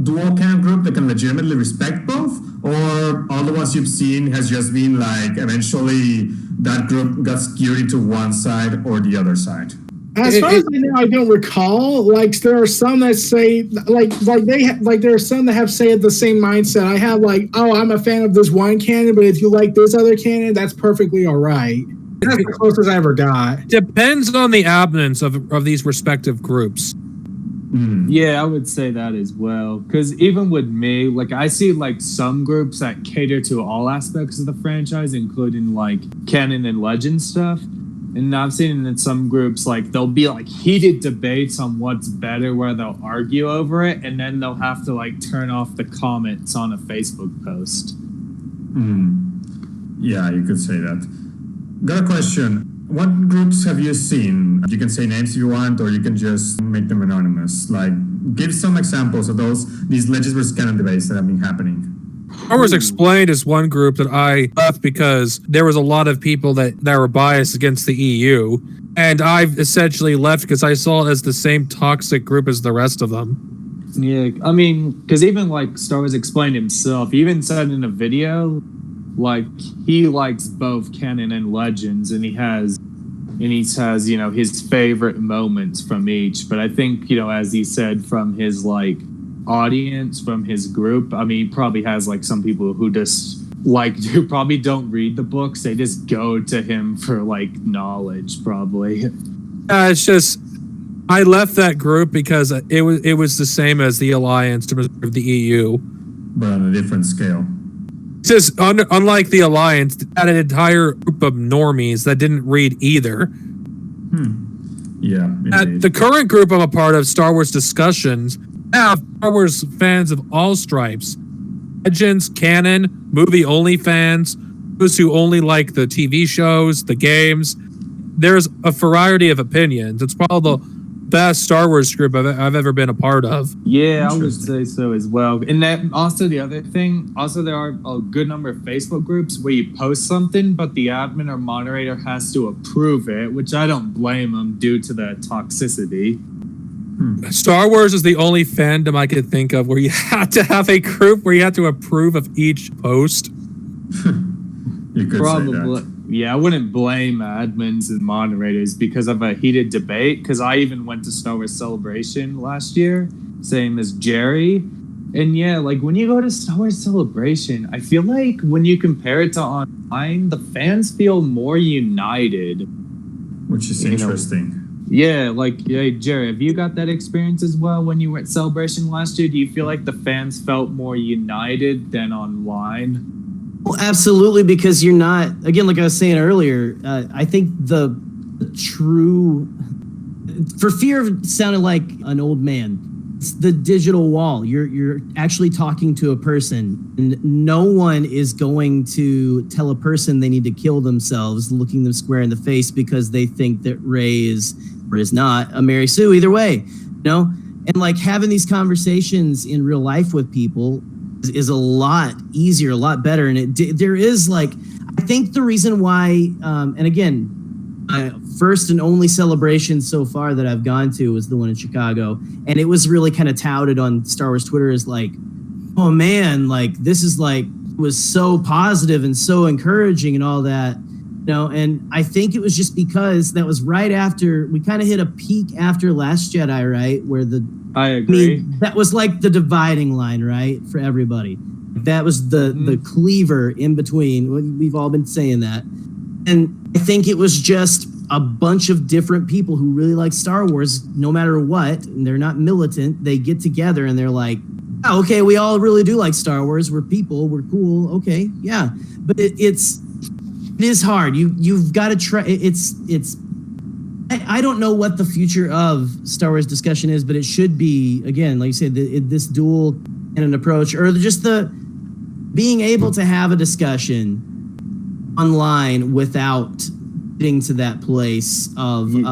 dual canon group that can legitimately respect both? Or all the ones you've seen has just been eventually that group got skewed into one side or the other side? As far as I know, I don't recall. There are some that say there are some that have the same mindset. I have I'm a fan of this one canon, but if you like this other canon, that's perfectly all right. That's the closest I ever got. Depends on the abstinence of these respective groups. Yeah, I would say that as well. Because even with me, I see some groups that cater to all aspects of the franchise, including canon and legend stuff. And I've seen in some groups there'll be heated debates on what's better, where they'll argue over it, and then they'll have to turn off the comments on a Facebook post. Yeah, you could say that. Got a question. What groups have you seen? You can say names if you want, or you can just make them anonymous. Give some examples of these Legends vs. Canon debates that have been happening. Star Wars Explained is one group that I left because there was a lot of people that were biased against the EU, and I've essentially left because I saw it as the same toxic group as the rest of them. Yeah, I mean, because even Star Wars Explained himself, he even said in a video, he likes both canon and legends, and he has his favorite moments from each. But I think as he said, from his audience, from his group, I mean, he probably has some people who just who probably don't read the books, they just go to him for knowledge, probably. It's just I left that group because it was the same as the Alliance to preserve the EU, but on a different scale. Just unlike the Alliance, had an entire group of normies that didn't read either. Yeah. The current group I'm a part of, Star Wars Discussions, have Star Wars fans of all stripes. Legends, Canon, movie-only fans, those who only like the TV shows, the games. There's a variety of opinions. It's probably the best Star Wars group I've ever been a part of. Yeah, I would say so as well. And that also the other thing, there are a good number of Facebook groups where you post something, but the admin or moderator has to approve it, which I don't blame them due to the toxicity. Star Wars is the only fandom I could think of where you have to have a group where you have to approve of each post. You could say that. Yeah, I wouldn't blame admins and moderators because of a heated debate, because I even went to Star Wars Celebration last year, same as Gerry. And yeah, when you go to Star Wars Celebration, I feel like when you compare it to online, the fans feel more united. Which is interesting. Yeah, Gerry, have you got that experience as well when you were at Celebration last year? Do you feel like the fans felt more united than online? Well, absolutely, because you're not, again, like I was saying earlier, I think the true, for fear of sounding like an old man, it's the digital wall. You're actually talking to a person, and no one is going to tell a person they need to kill themselves looking them square in the face because they think that Rey is or is not a Mary Sue either way, And having these conversations in real life with people is a lot easier, a lot better. And there is I think the reason why, and again, first and only celebration so far that I've gone to was the one in Chicago. And it was really kind of touted on Star Wars Twitter as oh man, this is was so positive and so encouraging and all that. And I think it was just because that was right after we kind of hit a peak after Last Jedi, right? Where I agree. That was like the dividing line, right? For everybody. That was the cleaver in between. We've all been saying that. And I think it was just a bunch of different people who really like Star Wars, no matter what, and they're not militant. They get together and they're like, oh, okay, we all really do like Star Wars. We're people. We're cool. Okay, yeah. But it is hard. You've got to try. I don't know what the future of Star Wars discussion is, but it should be, again, like you said, this dual canon approach, or just the being able to have a discussion online without getting to that place of what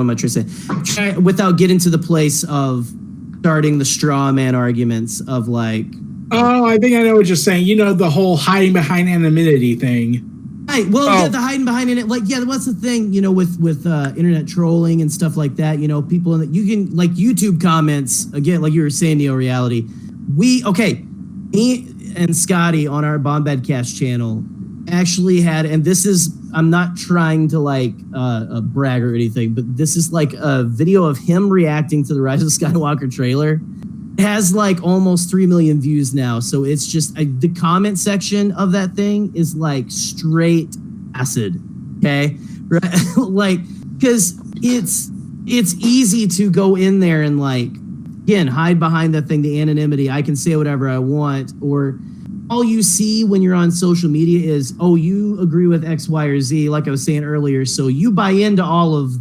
am I trying to say? Without getting to the place of starting the straw man arguments of like, oh, I think I know what you're saying. The whole hiding behind anonymity thing. Right. Well, yeah, the hiding behind it. Like, yeah, what's the thing? With internet trolling and stuff like that. People in you can like YouTube comments again, like you were saying, Neo Reality. Me and Scotty on our Bombad Cast channel actually had, and this is, I'm not trying to like brag or anything, but this is like a video of him reacting to the Rise of Skywalker trailer. It has like almost 3 million views now. So it's just the comment section of that thing is like straight acid. Okay. Right. Like, cause it's easy to go in there and like, again, hide behind that thing, the anonymity. I can say whatever I want, or all you see when you're on social media is, oh, you agree with X, Y, or Z, like I was saying earlier. So you buy into all of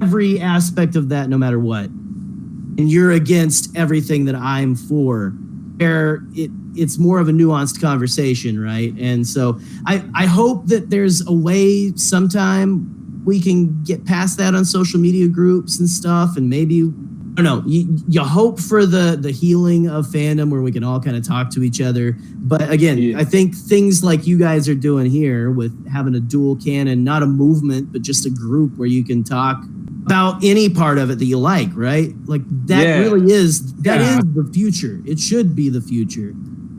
every aspect of that, no matter what. And you're against everything that I'm for. Where it's more of a nuanced conversation, right? And so I hope that there's a way sometime we can get past that on social media groups and stuff, and maybe, I don't know, you hope for the healing of fandom where we can all kind of talk to each other. But again, I think things like you guys are doing here with having a dual canon, not a movement, but just a group where you can talk about any part of it that you like, right? Like that really is, that is the future. It should be the future.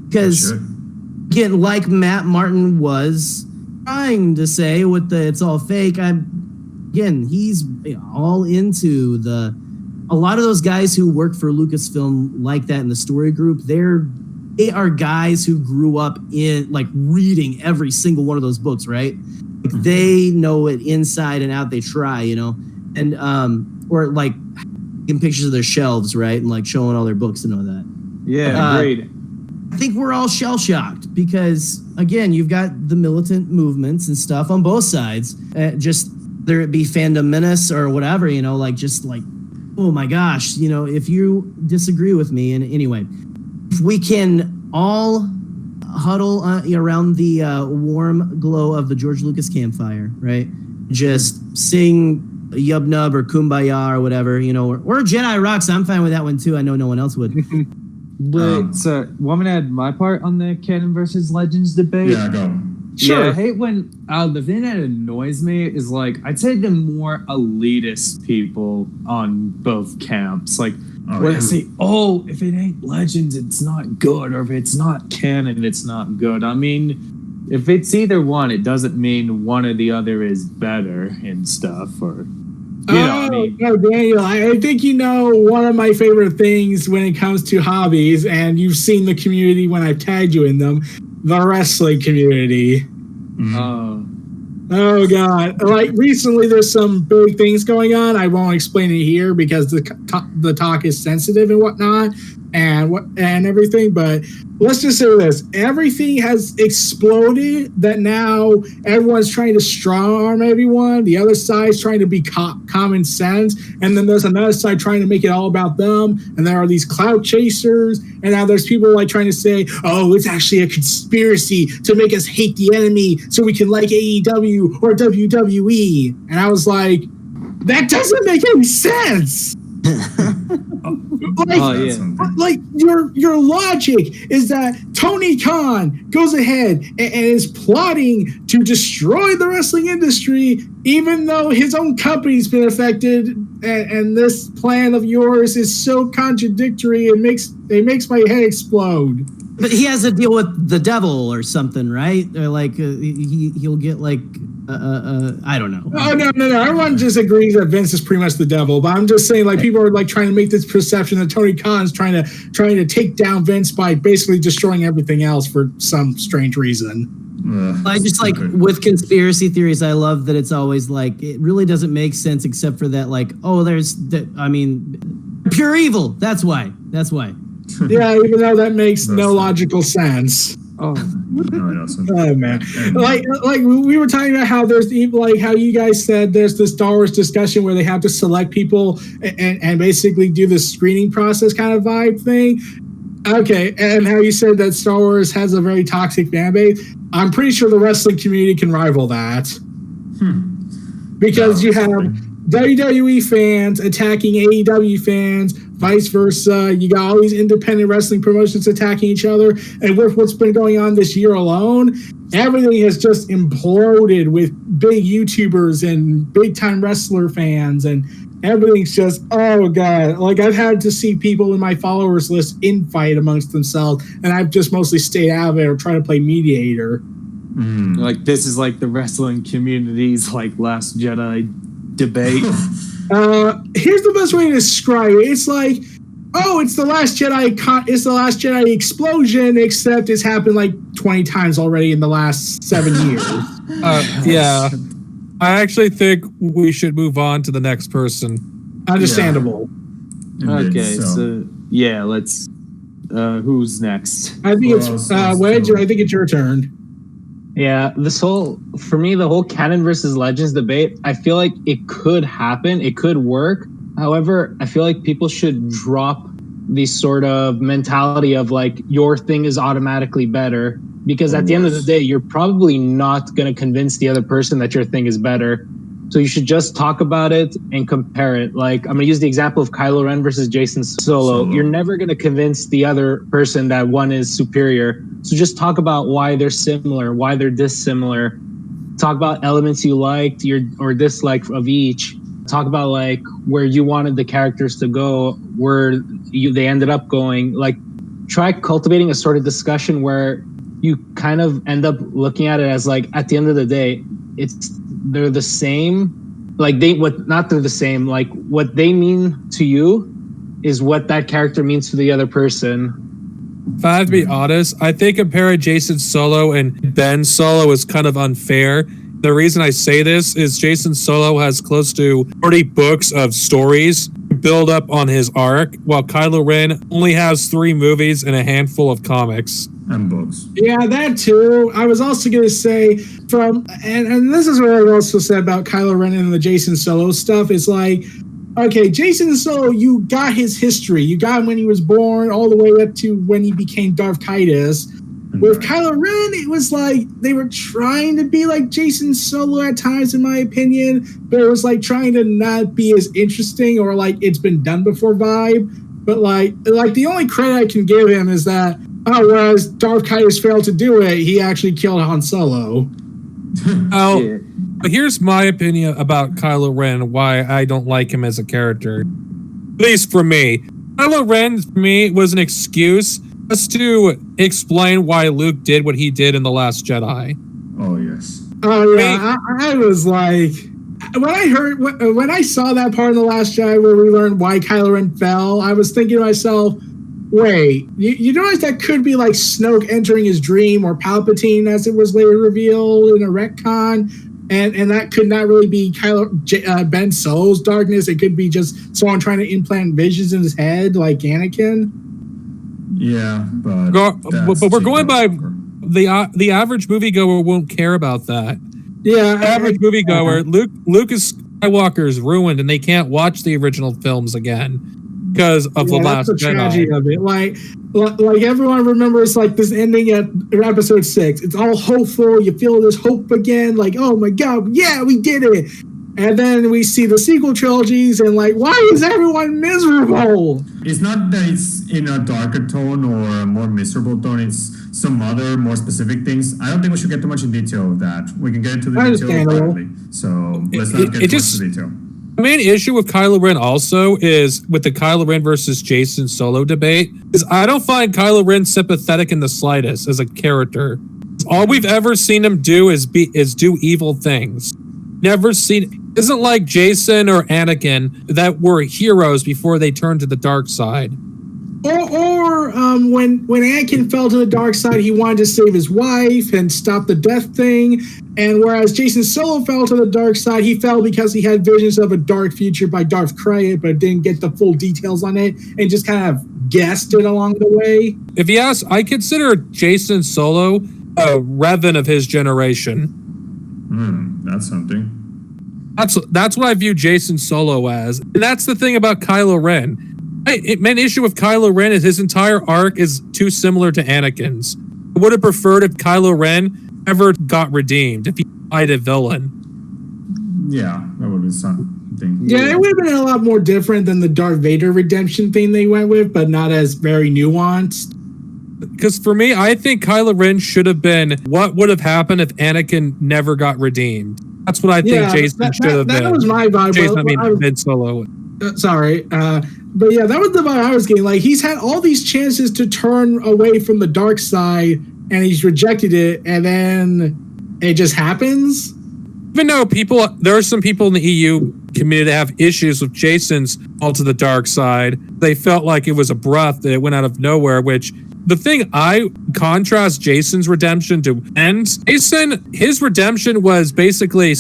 Because again, like Matt Martin was trying to say with the it's all fake, he's all into a lot of those guys who work for Lucasfilm like that in the story group, they are guys who grew up in like reading every single one of those books, right? Like, they know it inside and out. They try, and or like in pictures of their shelves, right, and like showing all their books and all that. Yeah, agreed. I think we're all shell shocked because again, you've got the militant movements and stuff on both sides. Just whether it be fandom menace or whatever, like just like, oh my gosh, if you disagree with me, and anyway, if we can all huddle around the warm glow of the George Lucas campfire, right? Just sing Yub Nub or Kumbaya or whatever, or Jedi Rocks. I'm fine with that one too. I know no one else would. But want me to add my part on the canon versus legends debate? Yeah, go. Sure. Yeah, I hate when the thing that annoys me is like I'd say the more elitist people on both camps, like when they say, "Oh, if it ain't legends, it's not good," or if it's not canon, it's not good. I mean, if it's either one, it doesn't mean one or the other is better and stuff. Or Daniel, I think one of my favorite things when it comes to hobbies, and you've seen the community when I've tagged you in them. The wrestling community. Oh God! Like recently, there's some big things going on. I won't explain it here because the talk is sensitive and whatnot, and everything. But let's just say this: everything has exploded. That now everyone's trying to strong arm everyone. The other side's trying to be common sense, and then there's another side trying to make it all about them. And there are these clout chasers, and now there's people like trying to say, "Oh, it's actually a conspiracy to make us hate the enemy, so we can like AEW or WWE." And I was like, that doesn't make any sense. Like your logic is that Tony Khan goes ahead and is plotting to destroy the wrestling industry, even though his own company's been affected, and this plan of yours is so contradictory it makes my head explode. But he has to deal with the devil or something, right? Or like he'll get like I don't know. Oh no! Everyone just agrees that Vince is pretty much the devil. But I'm just saying, like, people are like trying to make this perception that Tony Khan's trying to take down Vince by basically destroying everything else for some strange reason. I just like with conspiracy theories, I love that it's always like it really doesn't make sense except for that, like, oh, pure evil. That's why. Yeah, even though that makes no logical sense. Oh, No, it doesn't. Oh man, like we were talking about how there's like how you guys said there's this Star Wars discussion where they have to select people and basically do the screening process kind of vibe thing. Okay, and how you said that Star Wars has a very toxic fan base. I'm pretty sure the wrestling community can rival that. Because you have WWE fans attacking AEW fans, vice versa. You got all these independent wrestling promotions attacking each other. And with what's been going on this year alone, everything has just imploded with big YouTubers and big time wrestler fans. And everything's just, oh God. Like, I've had to see people in my followers list infight amongst themselves. And I've just mostly stayed out of it or tried to play mediator. like this is like the wrestling community's like Last Jedi debate. Here's the best way to describe it. It's like, oh, it's the Last Jedi. It's the Last Jedi explosion, except it's happened like 20 times already in the last 7 years. Yeah. I actually think we should move on to the next person. Understandable. Okay, so yeah, let's. Who's next? I think it's Wedge. I think it's your turn. Yeah, for me, the whole canon versus legends debate, I feel like it could happen. It could work. However, I feel like people should drop the sort of mentality of like your thing is automatically better, because at the end of the day, you're probably not going to convince the other person that your thing is better. So you should just talk about it and compare it. Like, I'm going to use the example of Kylo Ren versus Jason Solo. You're never going to convince the other person that one is superior. So just talk about why they're similar, why they're dissimilar. Talk about elements you liked or disliked of each. Talk about like where you wanted the characters to go, where they ended up going. Like, try cultivating a sort of discussion where you kind of end up looking at it as like, at the end of the day, they're the same. Like they're the same. Like what they mean to you is what that character means to the other person. If I have to be honest, I think comparing Jason Solo and Ben Solo is kind of unfair. The reason I say this is Jason Solo has close to 40 books of stories build up on his arc, while Kylo Ren only has 3 movies and a handful of comics. And books. Yeah, that too. I was also going to say and this is what I also said about Kylo Ren and the Jason Solo stuff. Is like, okay, Jason Solo, you got his history. You got him when he was born all the way up to when he became Darth Titus. With Kylo Ren, it was like they were trying to be like Jason Solo at times, in my opinion, but it was like trying to not be as interesting or like it's been done before vibe. But like the only credit I can give him is that, whereas Darth Titus failed to do it, he actually killed Han Solo. But here's my opinion about Kylo Ren, why I don't like him as a character. At least for me. Kylo Ren, for me, was an excuse just to explain why Luke did what he did in The Last Jedi. Oh, yes. Oh, yeah. I was like, when I saw that part in The Last Jedi where we learned why Kylo Ren fell, I was thinking to myself, wait, you realize that could be like Snoke entering his dream or Palpatine, as it was later revealed in a retcon, and that could not really be Ben Solo's darkness. It could be just someone trying to implant visions in his head, like Anakin. Yeah, but we're going by the average moviegoer won't care about that. Yeah, the average moviegoer, Luke Skywalker is ruined, and they can't watch the original films again because of The Last Jedi. Tragedy of it. Like everyone remembers like this ending at episode 6. It's all hopeful. You feel this hope again. Like, oh my God, yeah, we did it. And then we see the sequel trilogies, and like, why is everyone miserable? It's not that it's in a darker tone or a more miserable tone. It's some other more specific things. I don't think we should get too much in detail of that. We can get into the detail privately. So let's not get too much into detail. The main issue with Kylo Ren also is with the Kylo Ren versus Jason Solo debate is I don't find Kylo Ren sympathetic in the slightest as a character. All we've ever seen him do is do evil things. Never seen, isn't like Jason or Anakin that were heroes before they turned to the dark side. Or when Anakin fell to the dark side, he wanted to save his wife and stop the death thing. And whereas Jason Solo fell to the dark side, he fell because he had visions of a dark future by Darth Krayt, but didn't get the full details on it and just kind of guessed it along the way. If you ask, I consider Jason Solo a Revan of his generation. That's something. That's what I view Jason Solo as. And that's the thing about Kylo Ren. Main issue with Kylo Ren is his entire arc is too similar to Anakin's. I would have preferred if Kylo Ren ever got redeemed, if he died a villain. Yeah, that would be something. Yeah, it would have been a lot more different than the Darth Vader redemption thing they went with, but not as very nuanced. Because for me, I think Kylo Ren should have been what would have happened if Anakin never got redeemed. That's what I think Jason should have been. That was my vibe. Ben Solo. Sorry. But yeah, that was the vibe I was getting. Like, he's had all these chances to turn away from the dark side, and he's rejected it, and then it just happens. Even though there are some people in the EU community that have issues with Jason's fall to the dark side, they felt like it was abrupt, that it went out of nowhere, which the thing I contrast Jason's redemption to his redemption was basically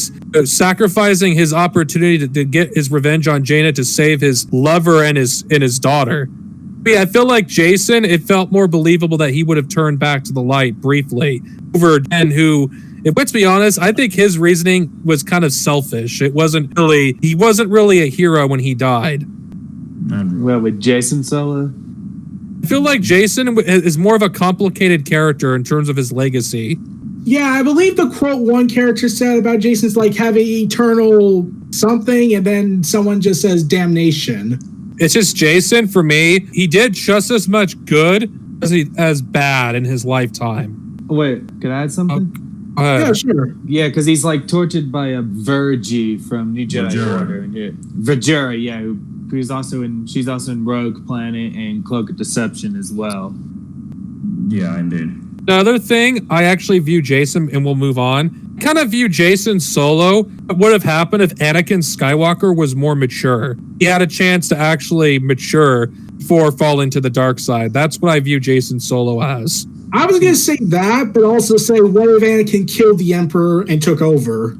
sacrificing his opportunity to get his revenge on Jaina to save his lover and his daughter. Yeah, I feel like Jason, it felt more believable that he would have turned back to the light briefly over Ben, who, let's be honest, I think his reasoning was kind of selfish. He wasn't really a hero when he died. Well, with Jason Solo? I feel like Jason is more of a complicated character in terms of his legacy. Yeah, I believe the quote one character said about Jason's like having eternal something, and then someone just says damnation. It's just Jason, for me, he did just as much good as bad in his lifetime. Wait, can I add something? Yeah, sure. Yeah, because he's like tortured by a Virgie from New Jedi Order. Yeah. Vajera, yeah, she's also in Rogue Planet and Cloak of Deception as well. Yeah, indeed. Another thing, I actually view Jason, and we'll move on. Kind of view Jason Solo. What would have happened if Anakin Skywalker was more mature? He had a chance to actually mature before falling to the dark side. That's what I view Jason Solo as. I was going to say that, but also say, what if Anakin killed the Emperor and took over?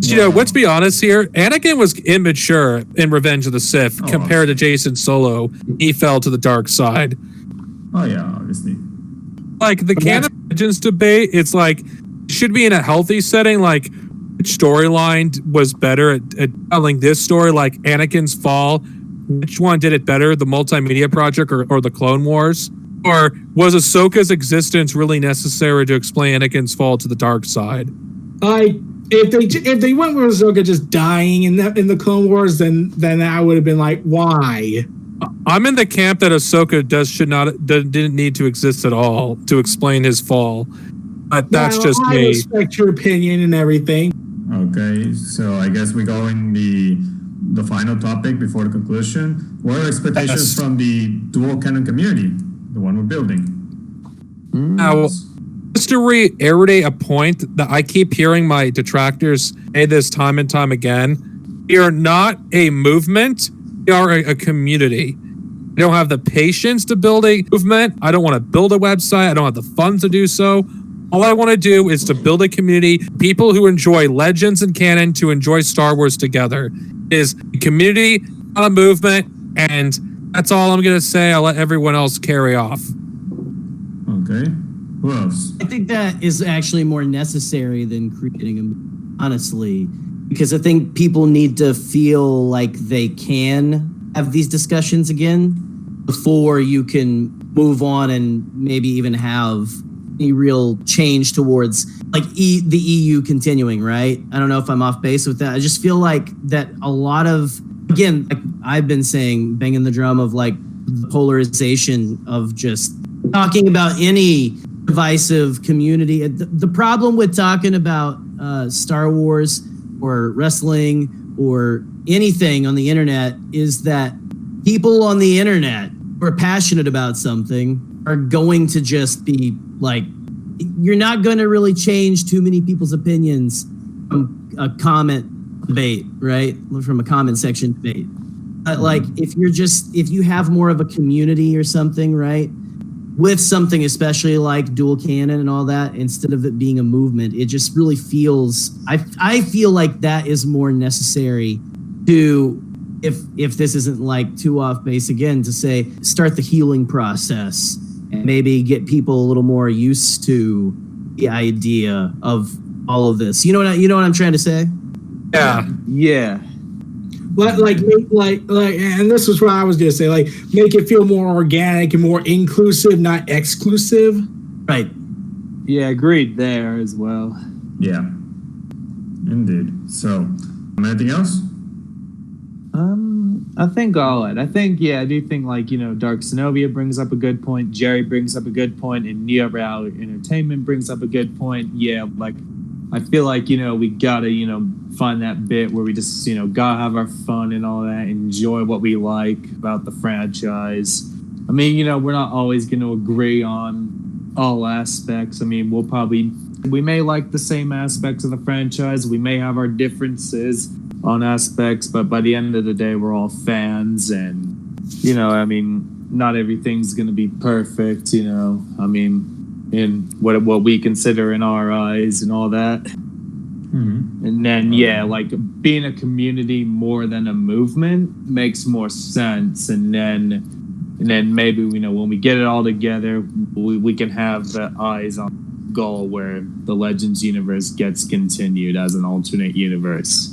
You know, let's be honest here. Anakin was immature in Revenge of the Sith compared to Jason Solo. He fell to the dark side. Oh, yeah, obviously. Like, the canon Legends debate, it's like, should be in a healthy setting, like, which storyline was better at telling this story, like Anakin's fall? Which one did it better, the Multimedia Project or the Clone Wars? Or was Ahsoka's existence really necessary to explain Anakin's fall to the dark side? If they went with Ahsoka just dying in the Clone Wars, then I would have been like, why? I'm in the camp that Ahsoka didn't need to exist at all to explain his fall. But that's just me. I respect your opinion and everything. Okay, so I guess we go in the final topic before the conclusion. What are expectations from the Dual Canon community, the one we're building? Now, just to reiterate a point that I keep hearing my detractors say this time and time again, we are not a movement, we are a community. I don't have the patience to build a movement. I don't want to build a website. I don't have the funds to do so. All I want to do is to build a community, people who enjoy Legends and Canon to enjoy Star Wars together. It is a community, not a movement, and that's all I'm going to say. I'll let everyone else carry off. Okay. Who else? I think that is actually more necessary than creating a movement, honestly, because I think people need to feel like they can have these discussions again before you can move on and maybe even have any real change towards like the EU continuing, right? I don't know if I'm off base with that. I just feel like that a lot of, again, like I've been saying, banging the drum of like the polarization of just talking about any divisive community. The problem with talking about Star Wars or wrestling or anything on the internet is that people on the internet who are passionate about something are going to just be like, you're not going to really change too many people's opinions from a comment debate, right? From a comment section debate. But like, if you have more of a community or something, right? With something especially like Dual Canon and all that, instead of it being a movement, it just really feels, I feel like that is more necessary to, if this isn't like too off base again, to say, start the healing process and maybe get people a little more used to the idea of all of this. You know what I'm trying to say? Yeah. Yeah. But like, and this is what I was gonna say. Like, make it feel more organic and more inclusive, not exclusive. Right. Yeah, agreed there as well. Yeah, indeed. So, anything else? I think all it. I do think like, Darksnovia brings up a good point. Gerry brings up a good point, and Neo Reality Entertainment brings up a good point. Yeah, like I feel like, we gotta, find that bit where we just, gotta have our fun and all that, enjoy what we like about the franchise. I mean, we're not always gonna agree on all aspects. I mean, we may like the same aspects of the franchise. We may have our differences on aspects, but by the end of the day, we're all fans, and not everything's gonna be perfect. I mean, in what we consider in our eyes and all that. Mm-hmm. And then like being a community more than a movement makes more sense, and then maybe when we get it all together, we can have the eyes on goal where the Legends universe gets continued as an alternate universe.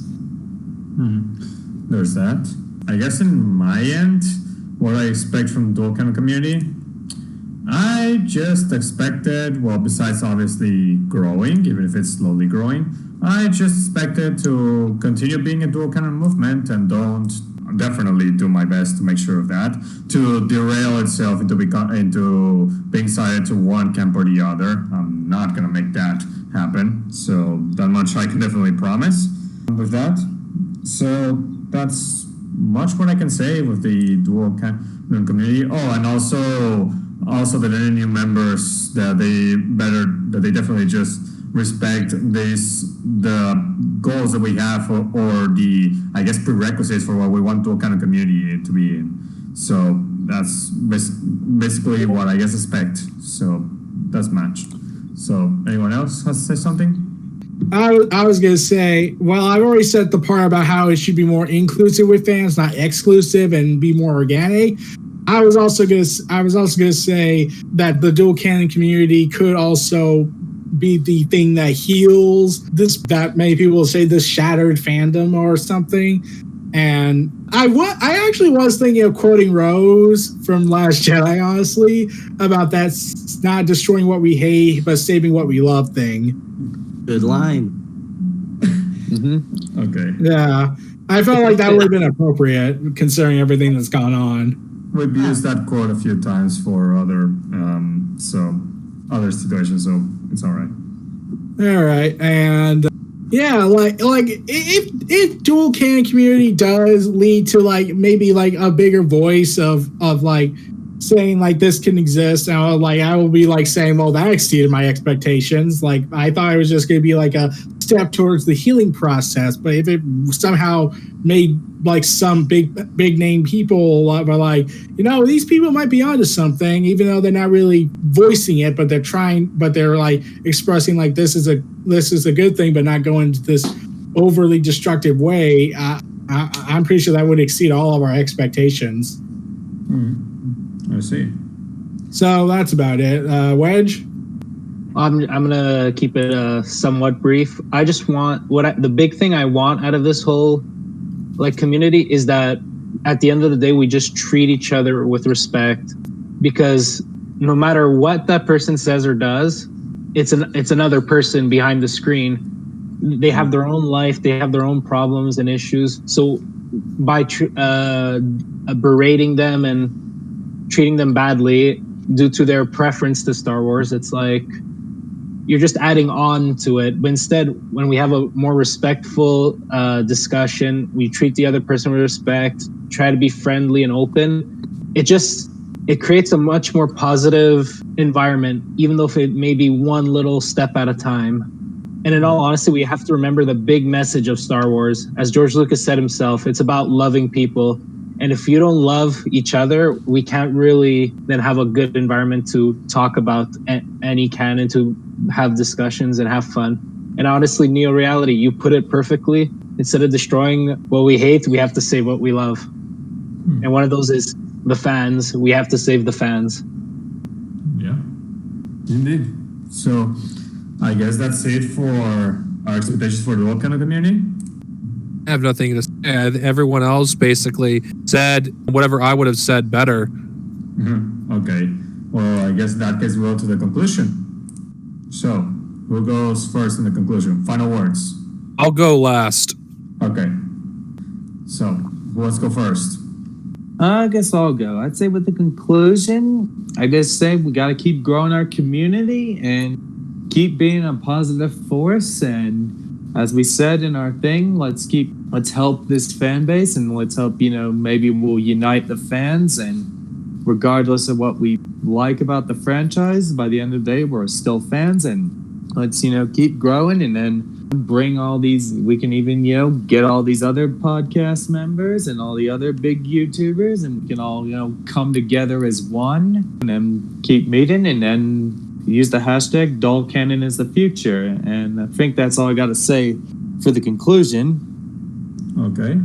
Mm-hmm. There's that. I guess in my end, what I expect from Dual Canon community, I just expected, well, besides obviously growing, even if it's slowly growing, I just expected to continue being a Dual Canon movement and don't definitely do my best to make sure of that, to derail itself into being sided to one camp or the other. I'm not going to make that happen. So that much I can definitely promise with that. So that's much what I can say with the Dual Canon community. Oh, and also that any new members that they definitely just respect the goals that we have or the, I guess, prerequisites for what we want Dual Canon community to be in. So that's basically what I guess expect. So that's match. So anyone else has to say something? I was gonna say, well, I've already said the part about how it should be more inclusive with fans, not exclusive, and be more organic. I was also gonna say that the Dual Canon community could also be the thing that heals this, that many people will say, this shattered fandom or something. And I actually was thinking of quoting Rose from Last Jedi, honestly, about that not destroying what we hate but saving what we love thing. Good line. Mm-hmm. Okay. Yeah, I felt like that would have been appropriate considering everything that's gone on. We've used that quote a few times for other situations, so it's all right. All right, and yeah, like if Dual Canon community does lead to like maybe like a bigger voice of like saying like this can exist, and I will be like saying, well, that exceeded my expectations. Like I thought it was just going to be like a step towards the healing process, but if it somehow made like some big name people were like, these people might be onto something, even though they're not really voicing it, but they're like expressing like this is a good thing, but not going to this overly destructive way. I'm pretty sure that would exceed all of our expectations. I see. So that's about it. Wedge? I'm gonna keep it somewhat brief. I just want the big thing I want out of this whole like community is that at the end of the day we just treat each other with respect, because no matter what that person says or does, it's another person behind the screen. They have their own life, they have their own problems and issues. So by berating them and treating them badly due to their preference to Star Wars, it's like you're just adding on to it. But instead, when we have a more respectful discussion, we treat the other person with respect, try to be friendly and open. It creates a much more positive environment, even though if it may be one little step at a time. And in all honesty, we have to remember the big message of Star Wars. As George Lucas said himself, it's about loving people. And if you don't love each other, we can't really then have a good environment to talk about any canon, to have discussions and have fun. And honestly, Neo Reality, you put it perfectly. Instead of destroying what we hate, we have to save what we love. And one of those is the fans. We have to save the fans. Yeah, indeed. So I guess that's it for our expectations for the Dual Canon community. I have nothing to say. Everyone else basically said whatever I would have said better. Mm-hmm. Okay. Well, I guess that gets well to the conclusion. So, who goes first in the conclusion? Final words. I'll go last. Okay. So, who wants to go first? I guess I'll go. I'd say with the conclusion, I guess say we got to keep growing our community and keep being a positive force. And as we said in our thing, let's help this fan base and let's help, maybe we'll unite the fans. And regardless of what we like about the franchise, by the end of the day, we're still fans. And let's, keep growing and then bring all these, we can even, get all these other podcast members and all the other big YouTubers and we can all, come together as one and then keep meeting and then use the hashtag Dual Canon is the future. And I think that's all I got to say for the conclusion. Okay.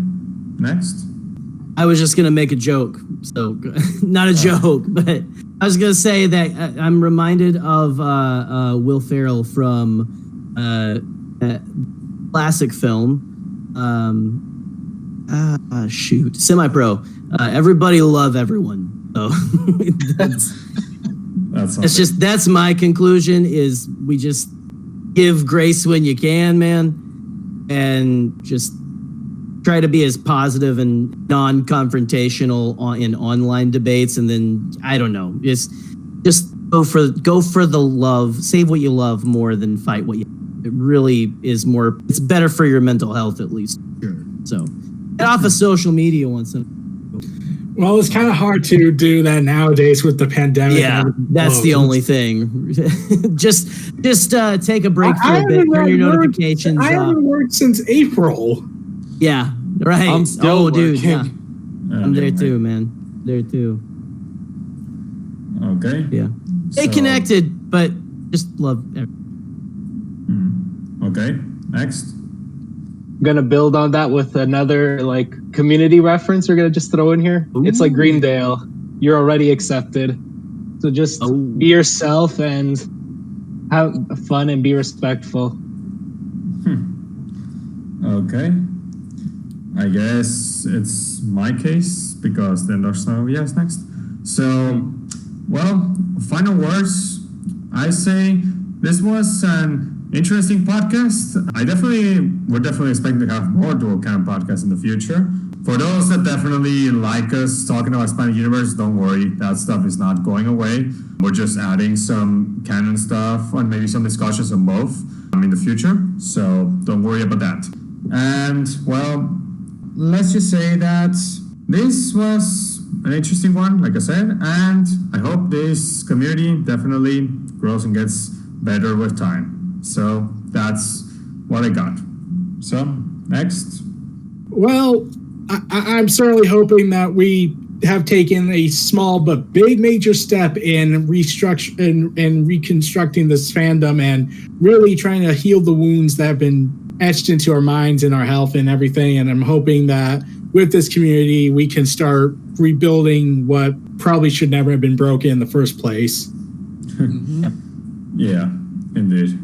Next. I was just going to make a joke. So, not a joke, but I was going to say that I'm reminded of Will Ferrell from classic film. Semi-Pro. Everybody love everyone. So, that's my conclusion is we just give grace when you can, man. And just try to be as positive and non-confrontational in online debates, and then I don't know, just go for the love, save what you love more than fight what you. It really is more. It's better for your mental health, at least. Sure. So, get off of social media once in a while. Well, it's kind of hard to do that nowadays with the pandemic. Yeah, that's the only thing. just take a break for a bit. Turn your notifications off. I haven't worked since April. Yeah, right. I'm still dude. working. Yeah. I'm there too, man. There too. Okay. Yeah. Stay connected, but just love everyone. Okay. Next. I'm gonna build on that with another community reference we're gonna just throw in here. Ooh. It's like Greendale. You're already accepted. So just be yourself and have fun and be respectful. Okay. I guess it's my case because then Darksnovia is next. So, well, final words. I say this was an interesting podcast. We're definitely expecting to have more Dual Canon podcasts in the future. For those that definitely like us talking about expanded universe, don't worry, that stuff is not going away. We're just adding some canon stuff and maybe some discussions on both in the future. So don't worry about that. And well, let's just say that this was an interesting one, like I said, and I hope this community definitely grows and gets better with time. So that's what I got. So next. Well, I'm certainly hoping that we have taken a small but big major step in reconstructing this fandom and really trying to heal the wounds that have been etched into our minds and our health and everything. And I'm hoping that with this community, we can start rebuilding what probably should never have been broken in the first place. Yeah, indeed.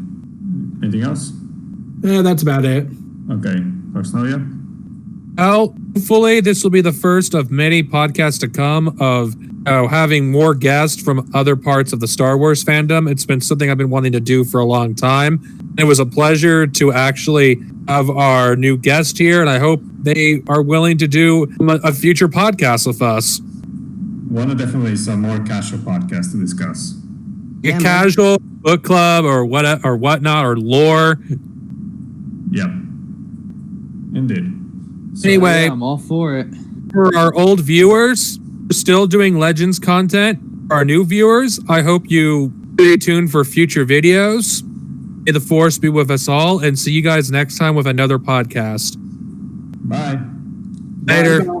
Anything else? That's about it. Okay. Darksnovia? Well, hopefully this will be the first of many podcasts to come of having more guests from other parts of the Star Wars fandom. It's been something I've been wanting to do for a long time. It was a pleasure to actually have our new guest here, and I hope they are willing to do a future podcast with us. Definitely some more casual podcasts to discuss. Yeah, a man. casual book club or whatnot or lore. Yep. Indeed. So, Anyway, Yeah, I'm all for it. for our old viewers, we're still doing Legends content. For our new viewers, I hope you stay tuned for future videos. May the force be with us all, and see you guys next time with another podcast. bye. Later. Bye.